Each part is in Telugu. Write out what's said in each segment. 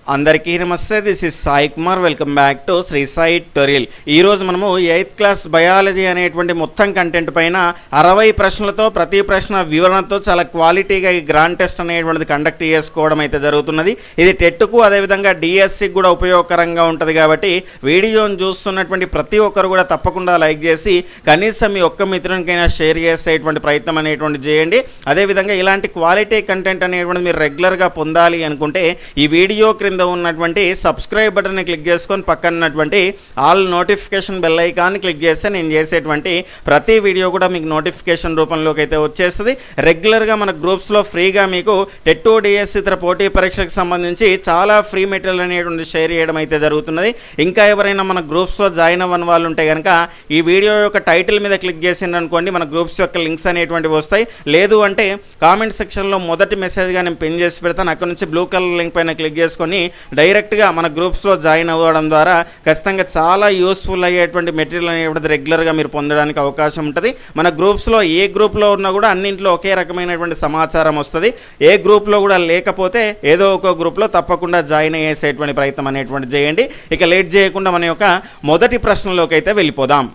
అందరికీ నమస్తే. This is Sai Kumar. Welcome back to Shri Sai tutorial. ఈరోజు మనము 8th క్లాస్ బయాలజీ అనేటువంటి మొత్తం కంటెంట్ పైన 60 ప్రశ్నలతో ప్రతి ప్రశ్న వివరణతో చాలా క్వాలిటీగా ఈ గ్రాండ్ టెస్ట్ అనేటువంటిది కండక్ట్ చేసుకోవడం అయితే జరుగుతున్నది. ఇది టెట్కు అదేవిధంగా డిఎస్సికి కూడా ఉపయోగకరంగా ఉంటుంది. కాబట్టి వీడియోని చూస్తున్నటువంటి ప్రతి ఒక్కరు కూడా తప్పకుండా లైక్ చేసి కనీసం మీ ఒక్క మిత్రునికైనా షేర్ చేసేటువంటి ప్రయత్నం అనేటువంటి చేయండి. అదేవిధంగా ఇలాంటి క్వాలిటీ కంటెంట్ అనేటువంటిది మీరు రెగ్యులర్గా పొందాలి అనుకుంటే ఈ వీడియో క్రింద ఉన్నటువంటి సబ్స్క్రైబ్ బటన్ని క్లిక్ చేసుకొని పక్కన ఉన్నటువంటి ఆల్ నోటిఫికేషన్ బెల్ ఐకాన్ని క్లిక్ చేస్తే నేను చేసేటువంటి ప్రతి వీడియో కూడా మీకు నోటిఫికేషన్ రూపంలోకి అయితే వచ్చేస్తుంది. రెగ్యులర్గా మన గ్రూప్స్లో ఫ్రీగా మీకు టెట్ డిఎస్సి ఇతర పోటీ పరీక్షకు సంబంధించి చాలా ఫ్రీ మెటీరియల్ అనేటువంటి షేర్ చేయడం అయితే జరుగుతున్నది. ఇంకా ఎవరైనా మన గ్రూప్స్లో జాయిన్ అవ్వని వాళ్ళు ఉంటే కనుక ఈ వీడియో యొక్క టైటిల్ మీద క్లిక్ చేసిందనుకోండి, మన గ్రూప్స్ యొక్క లింక్స్ అనేటువంటివి వస్తాయి. లేదు అంటే కామెంట్ సెక్షన్లో మొదటి మెసేజ్గా నేను పిన్ చేసి పెడతాను. అక్కడ నుంచి బ్లూ కలర్ లింక్ పైన క్లిక్ చేసుకొని డైరెక్ట్గా మన గ్రూప్స్లో జాయిన్ అవ్వడం ద్వారా ఖచ్చితంగా చాలా యూస్ఫుల్ అయ్యేటువంటి మెటీరియల్ అనేటువంటి రెగ్యులర్గా మీరు పొందడానికి అవకాశం ఉంటుంది. మన గ్రూప్స్లో ఏ గ్రూప్లో ఉన్నా కూడా అన్నింటిలో ఒకే రకమైనటువంటి సమాచారం వస్తుంది. ఏ గ్రూప్లో కూడా లేకపోతే ఏదో ఒక గ్రూప్లో తప్పకుండా జాయిన్ అయ్యేసేటువంటి ప్రయత్నం అనేటువంటి చేయండి. ఇక లేట్ చేయకుండా మన యొక్క మొదటి ప్రశ్నలోకి అయితే వెళ్ళిపోదాం.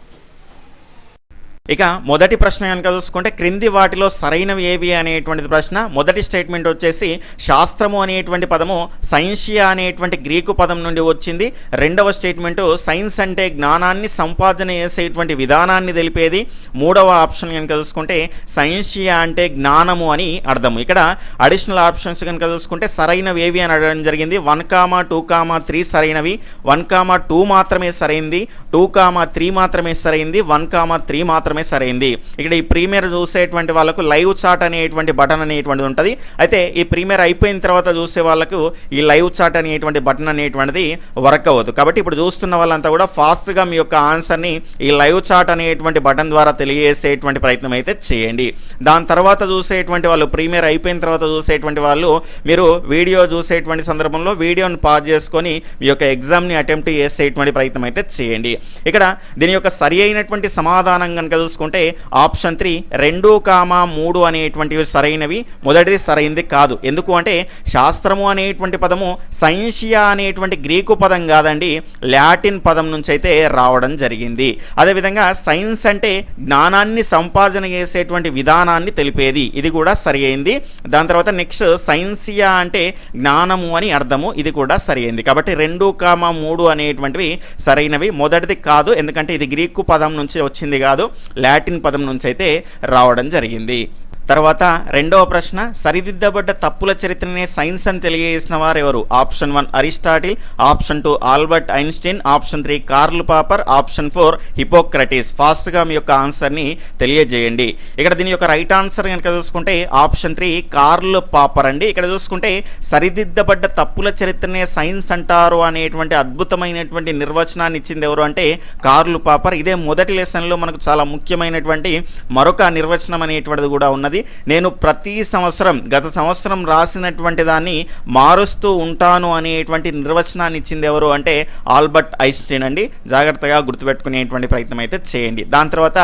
ఇక మొదటి ప్రశ్న కనుక చూసుకుంటే క్రింది వాటిలో సరైనవి ఏవి అనేటువంటిది ప్రశ్న. మొదటి స్టేట్మెంట్ వచ్చేసి శాస్త్రము అనేటువంటి పదము సైన్షియా అనేటువంటి గ్రీకు పదం నుండి వచ్చింది. రెండవ స్టేట్మెంటు సైన్స్ అంటే జ్ఞానాన్ని సంపాదన చేసేటువంటి విధానాన్ని తెలిపేది. మూడవ ఆప్షన్ కనుక చూసుకుంటే సైన్షియా అంటే జ్ఞానము అని అర్థము. ఇక్కడ అడిషనల్ ఆప్షన్స్ కనుక చూసుకుంటే సరైనవి ఏవి అని అడగడం జరిగింది. 1,2,3 సరైనవి, 1,2 మాత్రమే సరైంది, 2,3 మాత్రమే సరైంది, 1,3 మాత్రమే సరైంది. ఇక్కడ ఈ ప్రీమియర్ చూసేటువంటి వాళ్ళకు లైవ్ చాట్ అనేటువంటి బటన్ అనేటువంటిది ఉంటుంది. అయితే ఈ ప్రీమియర్ అయిపోయిన తర్వాత చూసే వాళ్ళకు ఈ లైవ్ చాట్ అనేటువంటి బటన్ అనేటువంటిది వర్క్ అవ్వదు. కాబట్టి ఇప్పుడు చూస్తున్న వాళ్ళంతా కూడా ఫాస్ట్గా మీ యొక్క ఆన్సర్ని ఈ లైవ్ చాట్ అనేటువంటి బటన్ ద్వారా తెలియజేసేటువంటి ప్రయత్నం అయితే చేయండి. దాని తర్వాత చూసేటువంటి వాళ్ళు ప్రీమియర్ అయిపోయిన తర్వాత చూసేటువంటి వాళ్ళు మీరు వీడియో చూసేటువంటి సందర్భంలో వీడియోని పాజ్ చేసుకొని మీ యొక్క ఎగ్జామ్ని అటెంప్ట్ చేసేటువంటి ప్రయత్నం అయితే చేయండి. ఇక్కడ దీని యొక్క సరి అయినటువంటి సమాధానం కనుక చూసుకుంటే ఆప్షన్ 3 2,3 అనేటువంటివి సరైనవి. మొదటిది సరైనది కాదు. ఎందుకు అంటే శాస్త్రము అనేటువంటి పదము సైన్షియా అనేటువంటి గ్రీకు పదం కాదండి, లాటిన్ పదం నుంచి అయితే రావడం జరిగింది. అదేవిధంగా సైన్స్ అంటే జ్ఞానాన్ని సంపాదన చేసేటువంటి విధానాన్ని తెలిపేది, ఇది కూడా సరి అయింది. దాని తర్వాత నెక్స్ట్ సైన్సియా అంటే జ్ఞానము అని అర్థము, ఇది కూడా సరి అయింది. కాబట్టి 2,3 అనేటువంటివి సరైనవి. మొదటిది కాదు, ఎందుకంటే ఇది గ్రీకు పదం నుంచి వచ్చింది కాదు, లాటిన్ పదం నుంచి అయితే రావడం జరిగింది. తర్వాత రెండవ ప్రశ్న సరిదిద్దబడ్డ తప్పుల చరిత్రనే సైన్స్ అని తెలియజేసిన వారు ఎవరు? Option 1 Aristotle, option 2 Albert Einstein, option 3 Karl Popper, option 4 Hippocrates. ఫాస్ట్గా మీ యొక్క ఆన్సర్ని తెలియజేయండి. ఇక్కడ దీని యొక్క రైట్ ఆన్సర్ కనుక చూసుకుంటే ఆప్షన్ 3 కార్ల్ పాపర్ అండి. ఇక్కడ చూసుకుంటే సరిదిద్దబడ్డ తప్పుల చరిత్రనే సైన్స్ అంటారు అనేటువంటి అద్భుతమైనటువంటి నిర్వచనాన్ని ఇచ్చింది ఎవరు అంటే కార్ల్ పాపర్. ఇదే మొదటి లెసన్లో మనకు చాలా ముఖ్యమైనటువంటి మరొక నిర్వచనం అనేటువంటిది కూడా ఉన్నది. నేను ప్రతి సంవత్సరం గత సంవత్సరం రాసినటువంటి దాన్ని మారుస్తూ ఉంటాను అనేటువంటి నిర్వచనాన్ని ఇచ్చింది ఎవరు అంటే ఆల్బర్ట్ ఐన్స్టీన్ అండి. జాగ్రత్తగా గుర్తుపెట్టుకునేటువంటి ప్రయత్నం అయితే చేయండి. దాని తర్వాత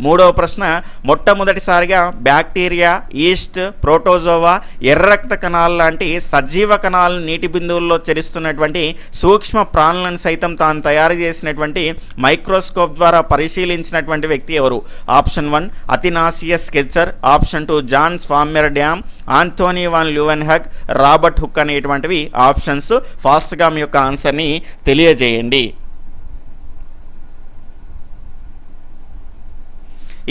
మూడవ ప్రశ్న మొట్టమొదటిసారిగా బ్యాక్టీరియా, ఈస్ట్, ప్రోటోజోవా, ఎర్ర రక్త కణాలు లాంటి సజీవ కణాలు నీటి బిందువుల్లో చరిస్తున్నటువంటి సూక్ష్మ ప్రాణులను సైతం తాను తయారు చేసినటువంటి మైక్రోస్కోప్ ద్వారా పరిశీలించినటువంటి వ్యక్తి ఎవరు? Option 1 Athanasius Kircher, option 2 Jan Swammerdam, Antonie van Leeuwenhoek, Robert Hooke అనేటువంటివి ఆప్షన్స్. ఫాస్ట్గా మీ యొక్క ఆన్సర్ని తెలియజేయండి.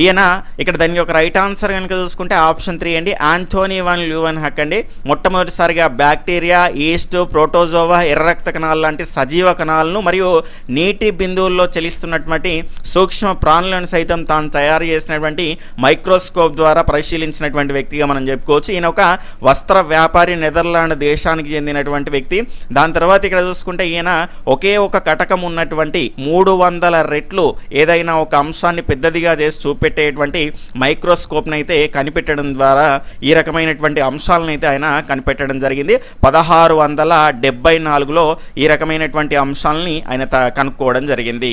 ఈయన ఇక్కడ దాని యొక్క రైట్ ఆన్సర్ కనుక చూసుకుంటే ఆప్షన్ 3 అండి, ఆంథోనీ వాన్ ల్యూవెన్హగ్ అండి. మొట్టమొదటిసారిగా బ్యాక్టీరియా, ఈస్ట్, ప్రోటోజోవా, ఎర్ర రక్త కణాలు లాంటి సజీవ కణాలను మరియు నీటి బిందువుల్లో చలిస్తున్నటువంటి సూక్ష్మ ప్రాణులను సైతం తాను తయారు చేసినటువంటి మైక్రోస్కోప్ ద్వారా పరిశీలించినటువంటి వ్యక్తిగా మనం చెప్పుకోవచ్చు. ఈయన ఒక వస్త్ర వ్యాపారి, నెదర్లాండ్ దేశానికి చెందినటువంటి వ్యక్తి. దాని తర్వాత ఇక్కడ చూసుకుంటే ఈయన ఒకే ఒక కటకం ఉన్నటువంటి 300 రెట్లు ఏదైనా ఒక అంశాన్ని పెద్దదిగా చేసి పెట్టేటువంటి మైక్రోస్కోప్ని అయితే కనిపెట్టడం ద్వారా ఈ రకమైనటువంటి అంశాలను అయితే ఆయన కనిపెట్టడం జరిగింది. 1674లో ఈ రకమైనటువంటి అంశాలని ఆయన కనుక్కోవడం జరిగింది.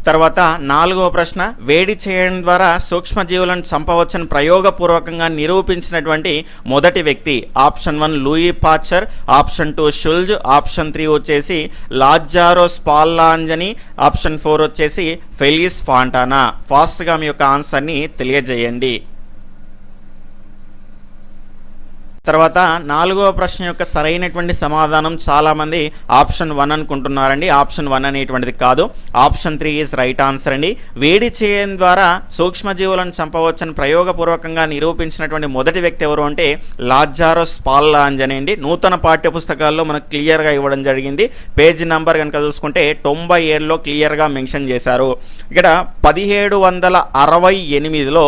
తర్వాత 4వ ప్రశ్న, వేడి చేయడం ద్వారా సూక్ష్మజీవులను చంపవచ్చని ప్రయోగపూర్వకంగా నిరూపించినటువంటి మొదటి వ్యక్తి. Option 1 Louis Pasteur, option 2 Schulz, option 3 వచ్చేసి లాజారో స్పాల్లాంజని, ఆప్షన్ 4 వచ్చేసి ఫెలిస్ ఫాంటానా. ఫాస్ట్గా మీ యొక్క ఆన్సర్ని తెలియజేయండి. తర్వాత 4వ ప్రశ్న యొక్క సరైనటువంటి సమాధానం చాలామంది ఆప్షన్ 1 అనుకుంటున్నారండి. ఆప్షన్ 1 అనేటువంటిది కాదు, ఆప్షన్ 3 ఈజ్ రైట్ ఆన్సర్ అండి. వేడి చేయడం ద్వారా సూక్ష్మజీవులను చంపవచ్చని ప్రయోగపూర్వకంగా నిరూపించినటువంటి మొదటి వ్యక్తి ఎవరు అంటే లాజారో స్పాల్లాంజని అండి. నూతన పాఠ్య పుస్తకాల్లో మనకు క్లియర్గా ఇవ్వడం జరిగింది. పేజీ నెంబర్ కనుక చూసుకుంటే 97లో క్లియర్గా మెన్షన్ చేశారు. ఇక్కడ 1768లో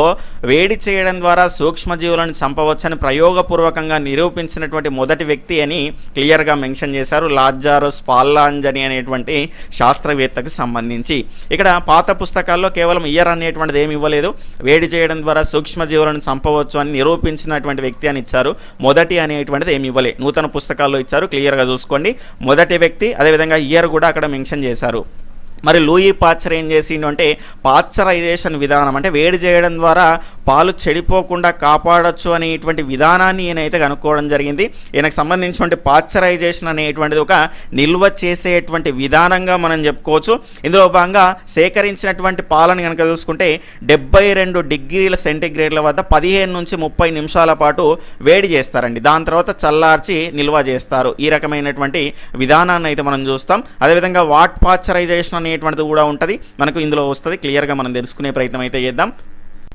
వేడి చేయడం ద్వారా సూక్ష్మజీవులను చంపవచ్చని ప్రయోగపూర్వకంగా నిరూపించినటువంటి మొదటి వ్యక్తి అని క్లియర్గా మెన్షన్ చేశారు, లాజారో స్పాల్లాంజని అనేటువంటి శాస్త్రవేత్తకు సంబంధించి. ఇక్కడ పాత పుస్తకాల్లో కేవలం ఇయర్ అనేటువంటిది ఏమి ఇవ్వలేదు, వేడి చేయడం ద్వారా సూక్ష్మజీవులను చంపవచ్చు అని నిరూపించినటువంటి వ్యక్తి అని ఇచ్చారు. మొదటి అనేటువంటిది ఏమి ఇవ్వలేదు, నూతన పుస్తకాల్లో ఇచ్చారు, క్లియర్గా చూసుకోండి. మొదటి వ్యక్తి, అదేవిధంగా ఇయర్ కూడా అక్కడ మెన్షన్ చేశారు. మరి లూయి పాశ్చర్ ఏం చేసిండు అంటే పాశ్చరైజేషన్ విధానం, అంటే వేడి చేయడం ద్వారా పాలు చెడిపోకుండా కాపాడొచ్చు అనేటువంటి విధానాన్ని ఈయనైతే కనుక్కోవడం జరిగింది. ఈయనకు సంబంధించినటువంటి పాశ్చరైజేషన్ అనేటువంటిది ఒక నిల్వ చేసేటువంటి విధానంగా మనం చెప్పుకోవచ్చు. ఇందులో భాగంగా సేకరించినటువంటి పాలను కనుక చూసుకుంటే 72 డిగ్రీల సెంటీగ్రేడ్ల వద్ద 15 నుంచి 30 నిమిషాల పాటు వేడి చేస్తారండి. దాని తర్వాత చల్లార్చి నిల్వ చేస్తారు. ఈ రకమైనటువంటి విధానాన్ని అయితే మనం చూస్తాం. అదేవిధంగా వాట్ పాశ్చరైజేషన్ అనేటువంటిది కూడా ఉంటుంది, మనకు ఇందులో వస్తుంది. క్లియర్గా మనం తెలుసుకునే ప్రయత్నం అయితే చేద్దాం.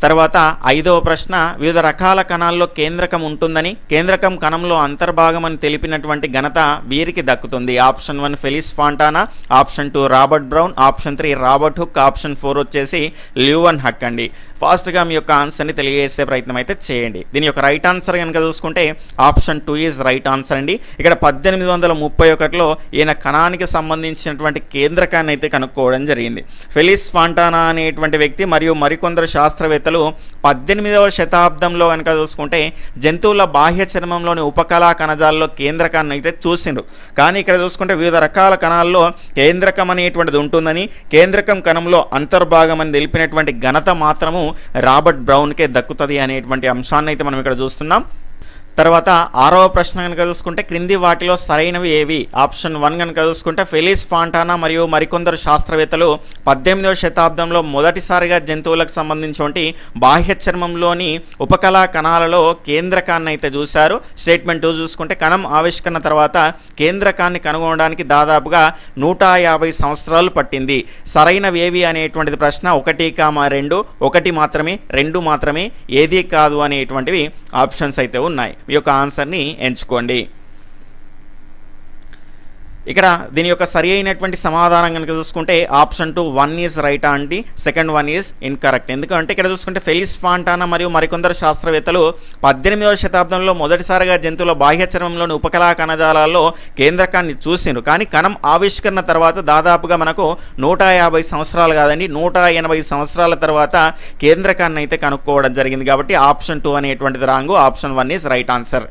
తర్వాత 5వ ప్రశ్న, వివిధ రకాల కణాల్లో కేంద్రకం ఉంటుందని కేంద్రకం కణంలో అంతర్భాగం అని తెలిపినటువంటి ఘనత వీరికి దక్కుతుంది. Option 1 Felice Fontana, option 2 Robert Brown, option 3 Robert Hooke, option 4 వచ్చేసి ల్యూవెన్ హక్ అండి. ఫాస్ట్గా మీ యొక్క ఆన్సర్ని తెలియజేసే ప్రయత్నం అయితే చేయండి. దీని యొక్క రైట్ ఆన్సర్ కనుక చూసుకుంటే ఆప్షన్ 2 ఈజ్ రైట్ ఆన్సర్ అండి. ఇక్కడ 1831లో ఈయన కణానికి సంబంధించినటువంటి కేంద్రకాన్ని అయితే కనుక్కోవడం జరిగింది. ఫెలిస్ ఫాంటానా అనేటువంటి వ్యక్తి మరియు మరికొందరు శాస్త్రవేత్తలు 18వ శతాబ్దంలో కనుక చూసుకుంటే జంతువుల బాహ్య చర్మంలోని ఉపకళా కణజాలలో కేంద్రకాన్ని అయితే చూసిండ్రు. కానీ ఇక్కడ చూసుకుంటే వివిధ రకాల కణాల్లో కేంద్రకం అనేటువంటిది ఉంటుందని, కేంద్రకం కణంలో అంతర్భాగం అని తెలిపినటువంటి ఘనత మాత్రము రాబర్ట్ బ్రౌన్కే దక్కుతుంది అనేటువంటి అంశాన్ని అయితే మనం ఇక్కడ చూస్తున్నాం. తర్వాత 6వ ప్రశ్న కనుక చూసుకుంటే క్రింది వాటిలో సరైనవి ఏవి? ఆప్షన్ 1 కనుక చూసుకుంటే ఫెలిస్ ఫాంటానా మరియు మరికొందరు శాస్త్రవేత్తలు 18వ శతాబ్దంలో మొదటిసారిగా జంతువులకు సంబంధించి బాహ్య చర్మంలోని ఉపకళా కణాలలో కేంద్రకాన్ని అయితే చూశారు. స్టేట్మెంట్ 2 చూసుకుంటే కణం ఆవిష్కరణ తర్వాత కేంద్రకాన్ని కనుగొనడానికి దాదాపుగా 150 సంవత్సరాలు పట్టింది. సరైనవి ఏవి అనేటువంటిది ప్రశ్న. 1, 2, 1 మాత్రమే, 2 మాత్రమే, ఏది కాదు అనేటువంటివి ఆప్షన్స్ అయితే ఉన్నాయి. మీ యొక్క ఆన్సర్ని ఎంచుకోండి. ఇక్కడ దీని యొక్క సరి అయినటువంటి సమాధానం కనుక చూసుకుంటే ఆప్షన్ 2 1 ఈజ్ రైట్ అండి, సెకండ్ 1 ఈజ్ ఇన్కరెక్ట్. ఎందుకంటే ఇక్కడ చూసుకుంటే ఫెలిస్ ఫాంటానా మరియు మరికొందరు శాస్త్రవేత్తలు 18వ శతాబ్దంలో మొదటిసారిగా జంతువుల బాహ్య చర్మంలోని ఉపకళా కణజాలాల్లో కేంద్రకాన్ని చూసిండ్రు. కానీ కణం ఆవిష్కరణ తర్వాత దాదాపుగా మనకు 150 సంవత్సరాలు కాదండి, 180 సంవత్సరాల తర్వాత కేంద్రకాన్ని అయితే కనుక్కోవడం జరిగింది. కాబట్టి ఆప్షన్ 2 అనేటువంటిది wrong, option 1 is right answer.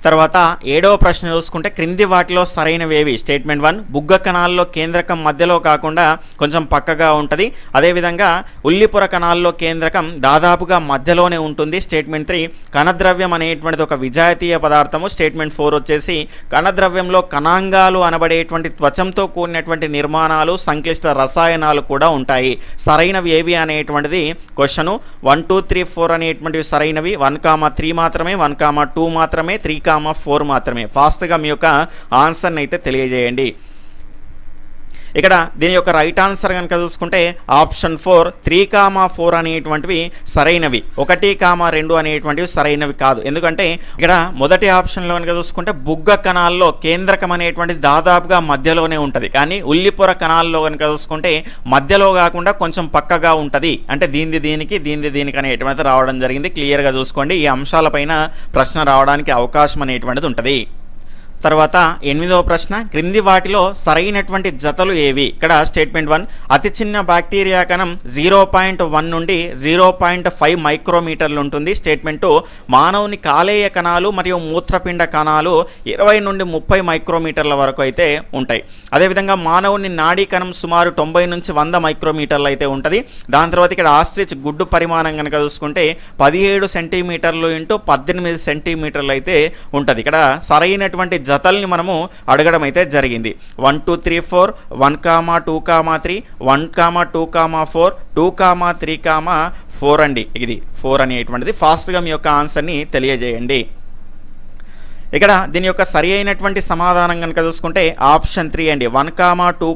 తర్వాత 7వ ప్రశ్న చూసుకుంటే క్రింది వాటిలో సరైనవేవి? స్టేట్మెంట్ 1 బుగ్గ కణాల్లో కేంద్రకం మధ్యలో కాకుండా కొంచెం పక్కగా ఉంటుంది. అదేవిధంగా ఉల్లిపొర కణాల్లో కేంద్రకం దాదాపుగా మధ్యలోనే ఉంటుంది. స్టేట్మెంట్ 3 కణద్రవ్యం అనేటువంటిది ఒక విజాతీయ పదార్థము. స్టేట్మెంట్ 4 వచ్చేసి కణద్రవ్యంలో కణాంగాలు అనబడేటువంటి త్వచంతో కూడినటువంటి నిర్మాణాలు, సంక్లిష్ట రసాయనాలు కూడా ఉంటాయి. సరైనవి ఏవి అనేటువంటిది క్వశ్చను. 1, 2, 3, 4 అనేటువంటివి సరైనవి. 1, 3 మాత్రమే, 1, 2 మాత్రమే, 3, 4 మాత్రమే. ఫాస్ట్గా మీ యొక్క ఆన్సర్ని అయితే తెలియజేయండి. ఇక్కడ దీని యొక్క రైట్ ఆన్సర్ కనుక చూసుకుంటే ఆప్షన్ 4 3, 4 అనేటువంటివి సరైనవి. 1, 2 అనేటువంటివి సరైనవి కాదు. ఎందుకంటే ఇక్కడ మొదటి ఆప్షన్లో కనుక చూసుకుంటే బుగ్గ కణాల్లో కేంద్రకం అనేటువంటిది దాదాపుగా మధ్యలోనే ఉంటుంది. కానీ ఉల్లిపొర కణాల్లో కనుక చూసుకుంటే మధ్యలో కాకుండా కొంచెం పక్కగా ఉంటుంది. అంటే దీనిది దీనికి అనేటువంటిది రావడం జరిగింది. క్లియర్గా చూసుకోండి. ఈ అంశాలపైన ప్రశ్న రావడానికి అవకాశం అనేటువంటిది ఉంటుంది. తర్వాత 8వ ప్రశ్న, క్రింది వాటిలో సరైనటువంటి జతలు ఏవి? ఇక్కడ స్టేట్మెంట్ 1, అతి చిన్న బ్యాక్టీరియా కణం 0.1 నుండి 0.5 మైక్రోమీటర్లు ఉంటుంది. స్టేట్మెంట్ 2, మానవుని కాలేయ కణాలు మరియు మూత్రపిండ కణాలు 20 నుండి 30 మైక్రోమీటర్ల వరకు అయితే ఉంటాయి. అదేవిధంగా మానవుని నాడీ కణం సుమారు 90 నుంచి 100 మైక్రోమీటర్లు అయితే ఉంటుంది. దాని తర్వాత ఇక్కడ ఆస్ట్రిచ్ గుడ్డు పరిమాణం కనుక చూసుకుంటే 17 సెంటీమీటర్లు ఇంటూ 18 సెంటీమీటర్లు అయితే ఉంటుంది. ఇక్కడ సరైనటువంటి జతల్ని మనము అడగడం అయితే జరిగింది. 1 2 3 4, 1, 2, 3, 1, 2, 4, 2, 3, 4 అండి. ఇది 4 అనేటువంటిది. ఫాస్ట్గా మీ యొక్క ఆన్సర్ని తెలియజేయండి. ఇక్కడ దీని యొక్క సరి అయినటువంటి సమాధానం కనుక చూసుకుంటే ఆప్షన్ 3 అండి. 1, 2,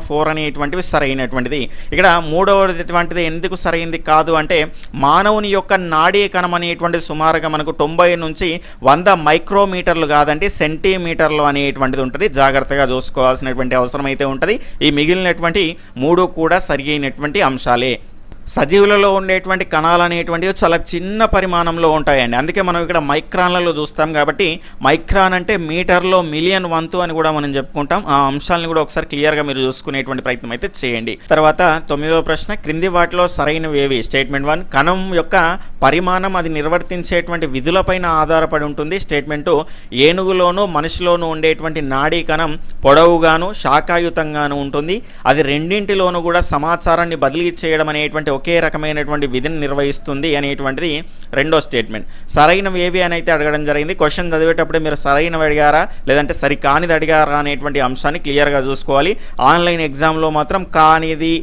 4 అనేటువంటివి సరైనటువంటిది. ఇక్కడ మూడవటువంటిది ఎందుకు సరైంది కాదు అంటే మానవుని యొక్క నాడీ కణం అనేటువంటి సుమారుగా మనకు 90 నుంచి 100 మైక్రోమీటర్లు కాదండి, సెంటీమీటర్లు అనేటువంటిది ఉంటుంది. జాగ్రత్తగా చూసుకోవాల్సినటువంటి అవసరం అయితే ఉంటుంది. ఈ మిగిలినటువంటి 3 కూడా సరి అయినటువంటి అంశాలే. సజీవులలో ఉండేటువంటి కణాలు అనేటువంటివి చాలా చిన్న పరిమాణంలో ఉంటాయండి. అందుకే మనం ఇక్కడ మైక్రాన్లలో చూస్తాం కాబట్టి మైక్రాన్ అంటే మీటర్లో మిలియన్ వంతు అని కూడా మనం చెప్పుకుంటాం. ఆ అంశాలను కూడా ఒకసారి క్లియర్గా మీరు చూసుకునేటువంటి ప్రయత్నం అయితే చేయండి. తర్వాత 9వ ప్రశ్న, క్రింది వాటిలో సరైనవి ఏవి? స్టేట్మెంట్ 1, కణం యొక్క పరిమాణం అది నిర్వర్తించేటువంటి విధులపైన ఆధారపడి ఉంటుంది. స్టేట్మెంట్ 2, ఏనుగులోను మనిషిలోనూ ఉండేటువంటి నాడీ కణం పొడవుగాను శాఖాయుతంగాను ఉంటుంది. అది రెండింటిలోనూ కూడా సమాచారాన్ని బదిలీ చేయడం అనేటువంటి ఒకే రకమైనటువంటి విధిని నిర్వహిస్తుంది అనేటువంటిది రెండో స్టేట్మెంట్. సరైనవి ఏవి అని అయితే అడగడం జరిగింది. క్వశ్చన్ చదివేటప్పుడు మీరు సరైనవి అడిగారా లేదంటే సరికానిది అడిగారా అనేటువంటి అంశాన్ని క్లియర్గా చూసుకోవాలి. ఆన్లైన్ ఎగ్జామ్లో మాత్రం కానిది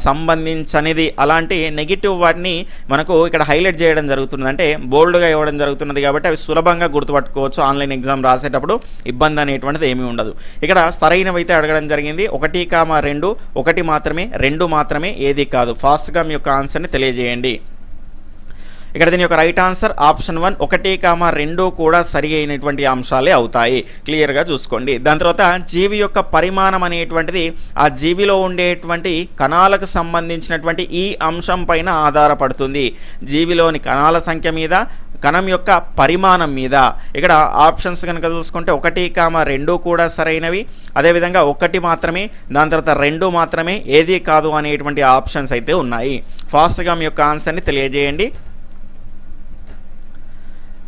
సంబంధించనిది అలాంటి నెగిటివ్ వాటిని మనకు ఇక్కడ హైలైట్ చేయడం జరుగుతుంది, అంటే బోల్డ్గా ఇవ్వడం జరుగుతున్నది. కాబట్టి అవి సులభంగా గుర్తుపట్టుకోవచ్చు. ఆన్లైన్ ఎగ్జామ్ రాసేటప్పుడు ఇబ్బంది అనేటువంటిది ఏమీ ఉండదు. ఇక్కడ సరైనవి అయితే అడగడం జరిగింది. 1, 2, 1 మాత్రమే, 2 మాత్రమే, ఏది కాదు. ఫాస్ట్గా మీ యొక్క ఆన్సర్ని తెలియజేయండి. ఇక్కడ దీని యొక్క రైట్ ఆన్సర్ ఆప్షన్ 1, 1, 2 కూడా సరి అయినటువంటి అంశాలే అవుతాయి. క్లియర్గా చూసుకోండి. దాని తర్వాత జీవి యొక్క పరిమాణం అనేటువంటిది ఆ జీవిలో ఉండేటువంటి కణాలకు సంబంధించినటువంటి ఈ అంశం పైన ఆధారపడుతుంది. జీవిలోని కణాల సంఖ్య మీద, కణం యొక్క పరిమాణం మీద. ఇక్కడ ఆప్షన్స్ కనుక చూసుకుంటే 1, 2 కూడా సరైనవి. అదేవిధంగా 1 మాత్రమే, దాని తర్వాత 2 మాత్రమే, ఏది కాదు అనేటువంటి ఆప్షన్స్ అయితే ఉన్నాయి. ఫాస్ట్గా మీ యొక్క ఆన్సర్ని తెలియజేయండి.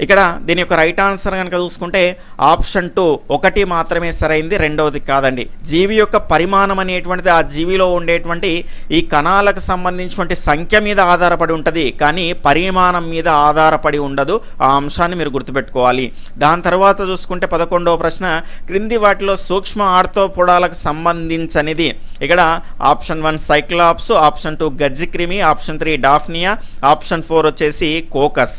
ఇక్కడ దీని యొక్క రైట్ ఆన్సర్ కనుక చూసుకుంటే ఆప్షన్ 2, 1 మాత్రమే సరైంది, రెండవది కాదండి. జీవి యొక్క పరిమాణం అనేటువంటిది ఆ జీవిలో ఉండేటువంటి ఈ కణాలకు సంబంధించినటువంటి సంఖ్య మీద ఆధారపడి ఉంటుంది, కానీ పరిమాణం మీద ఆధారపడి ఉండదు. ఆ అంశాన్ని మీరు గుర్తుపెట్టుకోవాలి. దాని తర్వాత చూసుకుంటే 11వ ప్రశ్న, క్రింది వాటిలో సూక్ష్మ ఆర్థోపోడాలకు సంబంధించనిది? ఇక్కడ ఆప్షన్ 1 సైక్లాప్స్, ఆప్షన్ 2 గజ్జిక్రిమి, ఆప్షన్ 3 డాఫ్నియా, ఆప్షన్ 4 వచ్చేసి కోకస్.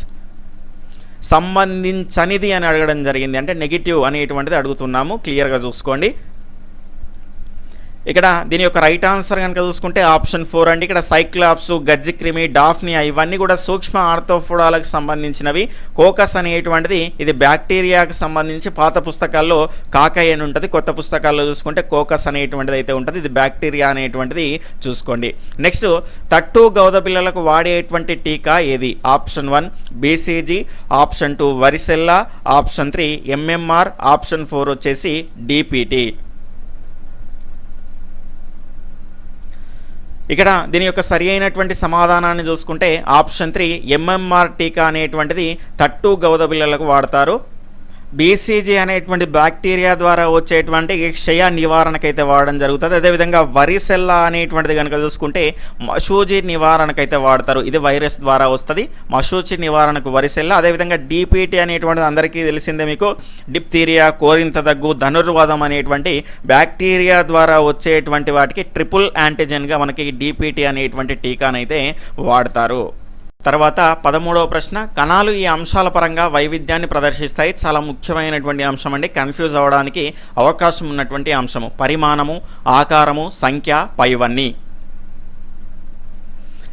సంబంధించనిది అని అడగడం జరిగింది, అంటే నెగిటివ్ అనేటువంటిది అడుగుతున్నాము. క్లియర్గా చూసుకోండి. ఇక్కడ దీని యొక్క రైట్ ఆన్సర్ కనుక చూసుకుంటే ఆప్షన్ 4 అండి. ఇక్కడ సైక్లాప్స్, గజ్జిక్రిమి, డాఫ్నియా ఇవన్నీ కూడా సూక్ష్మ ఆర్థోపోడాలకు సంబంధించినవి. కోకస్ అనేటువంటిది ఇది బ్యాక్టీరియాకు సంబంధించి పాత పుస్తకాల్లో కాకై అని ఉంటుంది, కొత్త పుస్తకాల్లో చూసుకుంటే కోకస్ అనేటువంటిది అయితే ఉంటుంది. ఇది బ్యాక్టీరియా అనేటువంటిది చూసుకోండి. నెక్స్ట్, తట్టు గౌద పిల్లలకు వాడేటువంటి టీకా ఏది? Option 1 BCG, option 2 వరిసెల్లా, option 3 MMR, option 4 వచ్చేసి DPT. ఇక్కడ దీని యొక్క సరి అయినటువంటి సమాధానాన్ని చూసుకుంటే ఆప్షన్ 3 MMR టీకా అనేటువంటిది తట్టు గౌద పిల్లలకు వాడతారు. BCG అనేటువంటి బ్యాక్టీరియా ద్వారా వచ్చేటువంటి క్షయ నివారణకైతే వాడడం జరుగుతుంది. అదేవిధంగా వరిసెల్లా అనేటువంటిది కనుక చూసుకుంటే మశూచి నివారణకైతే వాడతారు. ఇది వైరస్ ద్వారా వస్తుంది. మశూచి నివారణకు వరిసెల్లా. అదేవిధంగా DPT అనేటువంటిది అందరికీ తెలిసిందే మీకు. డిప్తీరియా, కోరింత దగ్గు, ధనుర్వాదం అనేటువంటి బ్యాక్టీరియా ద్వారా వచ్చేటువంటి వాటికి ట్రిపుల్ యాంటీజెన్గా మనకి DPT అనేటువంటి టీకానైతే వాడతారు. తర్వాత 13వ ప్రశ్న, కణాలు ఈ అంశాల పరంగా వైవిధ్యాన్ని ప్రదర్శిస్తాయి. చాలా ముఖ్యమైనటువంటి అంశం అండి, కన్ఫ్యూజ్ అవ్వడానికి అవకాశం ఉన్నటువంటి అంశము. పరిమాణము, ఆకారము, సంఖ్య, పైవన్నీ.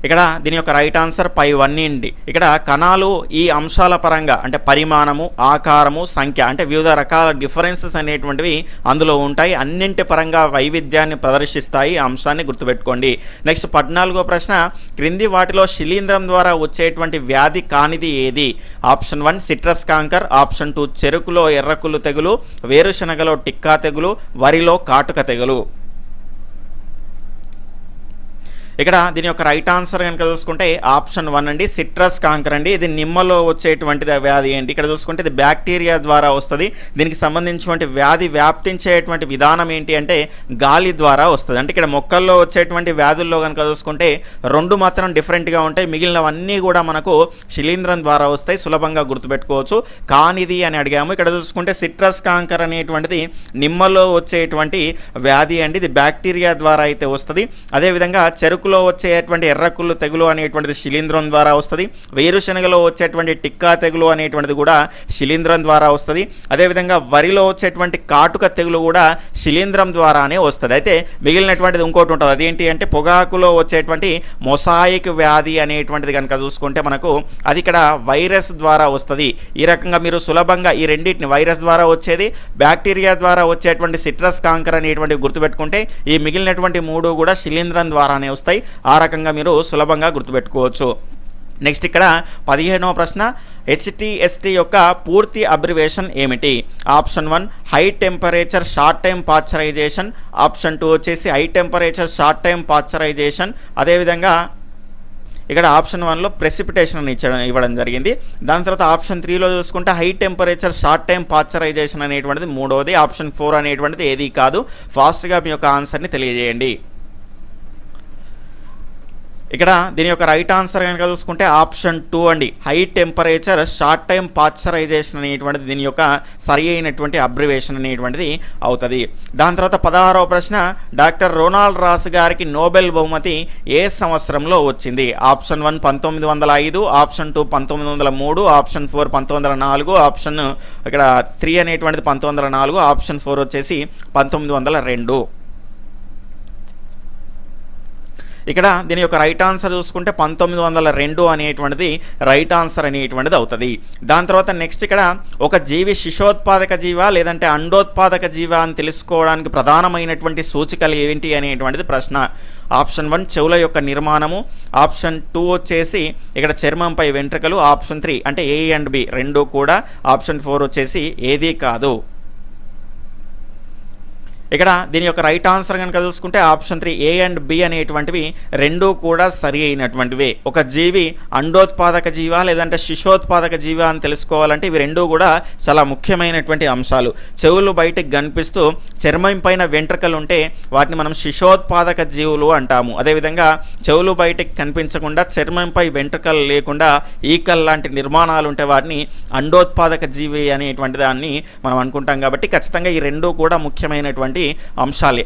ఇక్కడ దీని యొక్క రైట్ ఆన్సర్ పై 1 అండి. ఇక్కడ కణాలు ఈ అంశాల పరంగా అంటే పరిమాణము, ఆకారము, సంఖ్య అంటే వివిధ రకాల డిఫరెన్సెస్ అనేటువంటివి అందులో ఉంటాయి. అన్నింటి పరంగా వైవిధ్యాన్ని ప్రదర్శిస్తాయి. అంశాన్ని గుర్తుపెట్టుకోండి. నెక్స్ట్ 14వ ప్రశ్న, క్రింది వాటిలో శిలీంధ్రం ద్వారా వచ్చేటువంటి వ్యాధి కానిది ఏది? ఆప్షన్ 1 సిట్రస్ కాంకర్, ఆప్షన్ 2 చెరుకులో ఎర్రకుళ్ళు తెగులు, వేరుశనగలో టిక్కా తెగులు, వరిలో కాటుక తెగులు. ఇక్కడ దీని యొక్క రైట్ ఆన్సర్ కనుక చూసుకుంటే ఆప్షన్ 1 అండి, సిట్రస్ కాంకర్ అండి. ఇది నిమ్మలో వచ్చేటువంటి వ్యాధి ఏంటి? ఇక్కడ చూసుకుంటే ఇది బ్యాక్టీరియా ద్వారా వస్తుంది. దీనికి సంబంధించినటువంటి వ్యాధి వ్యాప్తించేటువంటి విధానం ఏంటి అంటే గాలి ద్వారా వస్తుంది. అంటే ఇక్కడ మొక్కల్లో వచ్చేటువంటి వ్యాధుల్లో కనుక చూసుకుంటే 2 మాత్రం డిఫరెంట్గా ఉంటాయి. మిగిలినవన్నీ కూడా మనకు శిలీంధ్రం ద్వారా వస్తాయి. సులభంగా గుర్తుపెట్టుకోవచ్చు. కానిది అని అడిగాము. ఇక్కడ చూసుకుంటే సిట్రస్ కాంకర్ అనేటువంటిది నిమ్మలో వచ్చేటువంటి వ్యాధి అండి. ఇది బ్యాక్టీరియా ద్వారా అయితే వస్తుంది. అదేవిధంగా చెరుకులో వచ్చేటువంటి ఎర్రకుళ్ళు తెగులు అనేటువంటిది శిలీంధ్రం ద్వారా వస్తుంది. వేరుశనగలో వచ్చేటువంటి టిక్కా తెగులు అనేటువంటిది కూడా శిలీంధ్రం ద్వారా వస్తుంది. అదేవిధంగా వరిలో వచ్చేటువంటి కాటుక తెగులు కూడా శిలీంధ్రం ద్వారానే వస్తుంది. అయితే మిగిలినటువంటిది ఇంకోటి ఉంటుంది. అదేంటి అంటే పొగాకులో వచ్చేటువంటి మొసాయిక్ వ్యాధి అనేటువంటిది కనుక చూసుకుంటే మనకు అది ఇక్కడ వైరస్ ద్వారా వస్తుంది. ఈ రకంగా మీరు సులభంగా ఈ రెండింటిని, వైరస్ ద్వారా వచ్చేది, బ్యాక్టీరియా ద్వారా వచ్చేటువంటి సిట్రస్ కాంకర్ అనేటువంటి గుర్తుపెట్టుకుంటే ఈ మిగిలినటువంటి 3 కూడా శిలీంధ్రం ద్వారానే వస్తాయి. ఆ రకంగా మీరు సులభంగా గుర్తుపెట్టుకోవచ్చు. నెక్స్ట్ ఇక్కడ 15వ ప్రశ్న, HTST యొక్క పూర్తి అబ్రివేషన్ ఏమిటి? Option 1 high temperature short time pasteurisation, option 2 వచ్చేసి high temperature short time pasteurisation. అదేవిధంగా ఇక్కడ ఆప్షన్ 1లో ప్రెసిపిటేషన్ ఇవ్వడం జరిగింది. దాని తర్వాత ఆప్షన్ 3లో చూసుకుంటే high temperature short time pasteurisation అనేటువంటిది 3వది. ఆప్షన్ 4 అనేటువంటిది ఏది కాదు. ఫాస్ట్గా మీ యొక్క ఆన్సర్ని తెలియజేయండి. ఇక్కడ దీని యొక్క రైట్ ఆన్సర్ కనుక చూసుకుంటే ఆప్షన్ 2 అండి, high temperature short time pasteurisation అనేటువంటిది దీని యొక్క సరి అయినటువంటి అబ్రివేషన్ అనేటువంటిది అవుతుంది. దాని తర్వాత 16వ ప్రశ్న, డాక్టర్ రొనాల్డ్ రాస్ గారికి నోబెల్ బహుమతి ఏ సంవత్సరంలో వచ్చింది? ఆప్షన్ 1 1905, ఆప్షన్ 2 1903, ఆప్షన్ 4 1904, ఆప్షన్ ఇక్కడ 3 అనేటువంటిది 1904, ఆప్షన్ 4 వచ్చేసి 1902. ఇక్కడ దీని యొక్క రైట్ ఆన్సర్ చూసుకుంటే 1902 అనేటువంటిది రైట్ ఆన్సర్ అనేటువంటిది అవుతుంది. దాని తర్వాత నెక్స్ట్ ఇక్కడ ఒక జీవి శిశోత్పాదక జీవా లేదంటే అండోత్పాదక జీవా అని తెలుసుకోవడానికి ప్రధానమైనటువంటి సూచికలు ఏంటి అనేటువంటిది ప్రశ్న. ఆప్షన్ 1 చెవుల యొక్క నిర్మాణము, ఆప్షన్ 2 వచ్చేసి ఇక్కడ చర్మంపై వెంట్రుకలు, ఆప్షన్ 3 అంటే A అండ్ B 2 కూడా, ఆప్షన్ 4 వచ్చేసి ఏదీ కాదు. ఇక్కడ దీని యొక్క రైట్ ఆన్సర్ కనుక చూసుకుంటే ఆప్షన్ 3 A అండ్ B అనేటువంటివి 2 కూడా సరి అయినటువంటివే. ఒక జీవి అండోత్పాదక జీవా లేదంటే శిశోత్పాదక జీవా అని తెలుసుకోవాలంటే ఇవి 2 కూడా చాలా ముఖ్యమైనటువంటి అంశాలు. చెవులు బయటకు కనిపిస్తూ చర్మం పైన వెంట్రుకలు ఉంటే వాటిని మనం శిశోత్పాదక జీవులు అంటాము. అదేవిధంగా చెవులు బయటకు కనిపించకుండా చర్మంపై వెంట్రుకలు లేకుండా ఈకల్ లాంటి నిర్మాణాలు ఉంటే వాటిని అండోత్పాదక జీవి అనేటువంటి దాన్ని మనం అనుకుంటాం. కాబట్టి ఖచ్చితంగా ఈ 2 కూడా ముఖ్యమైనటువంటి అంశాలే.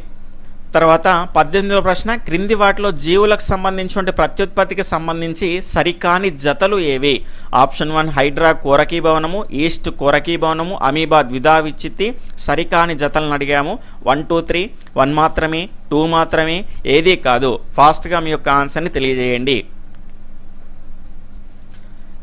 తర్వాత 18వ ప్రశ్న, క్రింది వాటిలో జీవులకు సంబంధించిన ప్రత్యుత్పత్తికి సంబంధించి సరికాని జతలు ఏవి? ఆప్షన్ 1 హైడ్రా కోరకీభవనము, ఈస్ట్ కోరకీభవనము, అమీబా ద్విధా విచ్చిత్తి. సరికాని జతలను అడిగాము. 1 2 3, 1 మాత్రమే, 2 మాత్రమే, ఏదీ కాదు. ఫాస్ట్గా మీ యొక్క ఆన్సర్ని తెలియజేయండి.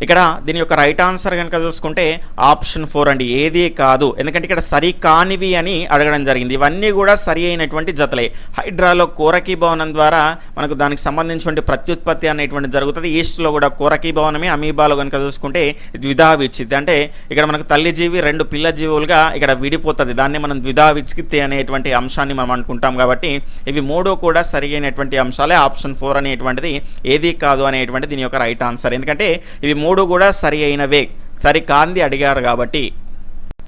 ఇక్కడ దీని యొక్క రైట్ ఆన్సర్ కనుక చూసుకుంటే ఆప్షన్ 4 అండి, ఏదీ కాదు. ఎందుకంటే ఇక్కడ సరి కానివి అని అడగడం జరిగింది. ఇవన్నీ కూడా సరి అయినటువంటి జతలే. హైడ్రాలో కోరకీభవనం ద్వారా మనకు దానికి సంబంధించిన ప్రత్యుత్పత్తి అనేటువంటి జరుగుతుంది. ఈస్ట్లో కూడా కోరకీభవనమే. అమీబాలో కనుక చూసుకుంటే ద్విధా విచ్చిత్తి అంటే ఇక్కడ మనకు తల్లి జీవి 2 పిల్ల జీవులుగా ఇక్కడ విడిపోతుంది. దాన్ని మనం ద్విధా విచ్చిత్తి అనేటువంటి అంశాన్ని మనం అనుకుంటాం. కాబట్టి ఇవి 3 కూడా సరి అయినటువంటి అంశాలే. ఆప్షన్ 4 అనేటువంటిది ఏదీ కాదు అనేటువంటి దీని యొక్క రైట్ ఆన్సర్. ఎందుకంటే ఇవి 3 కూడా సరి అయినవే, సరి కాంది అడిగారు కాబట్టి.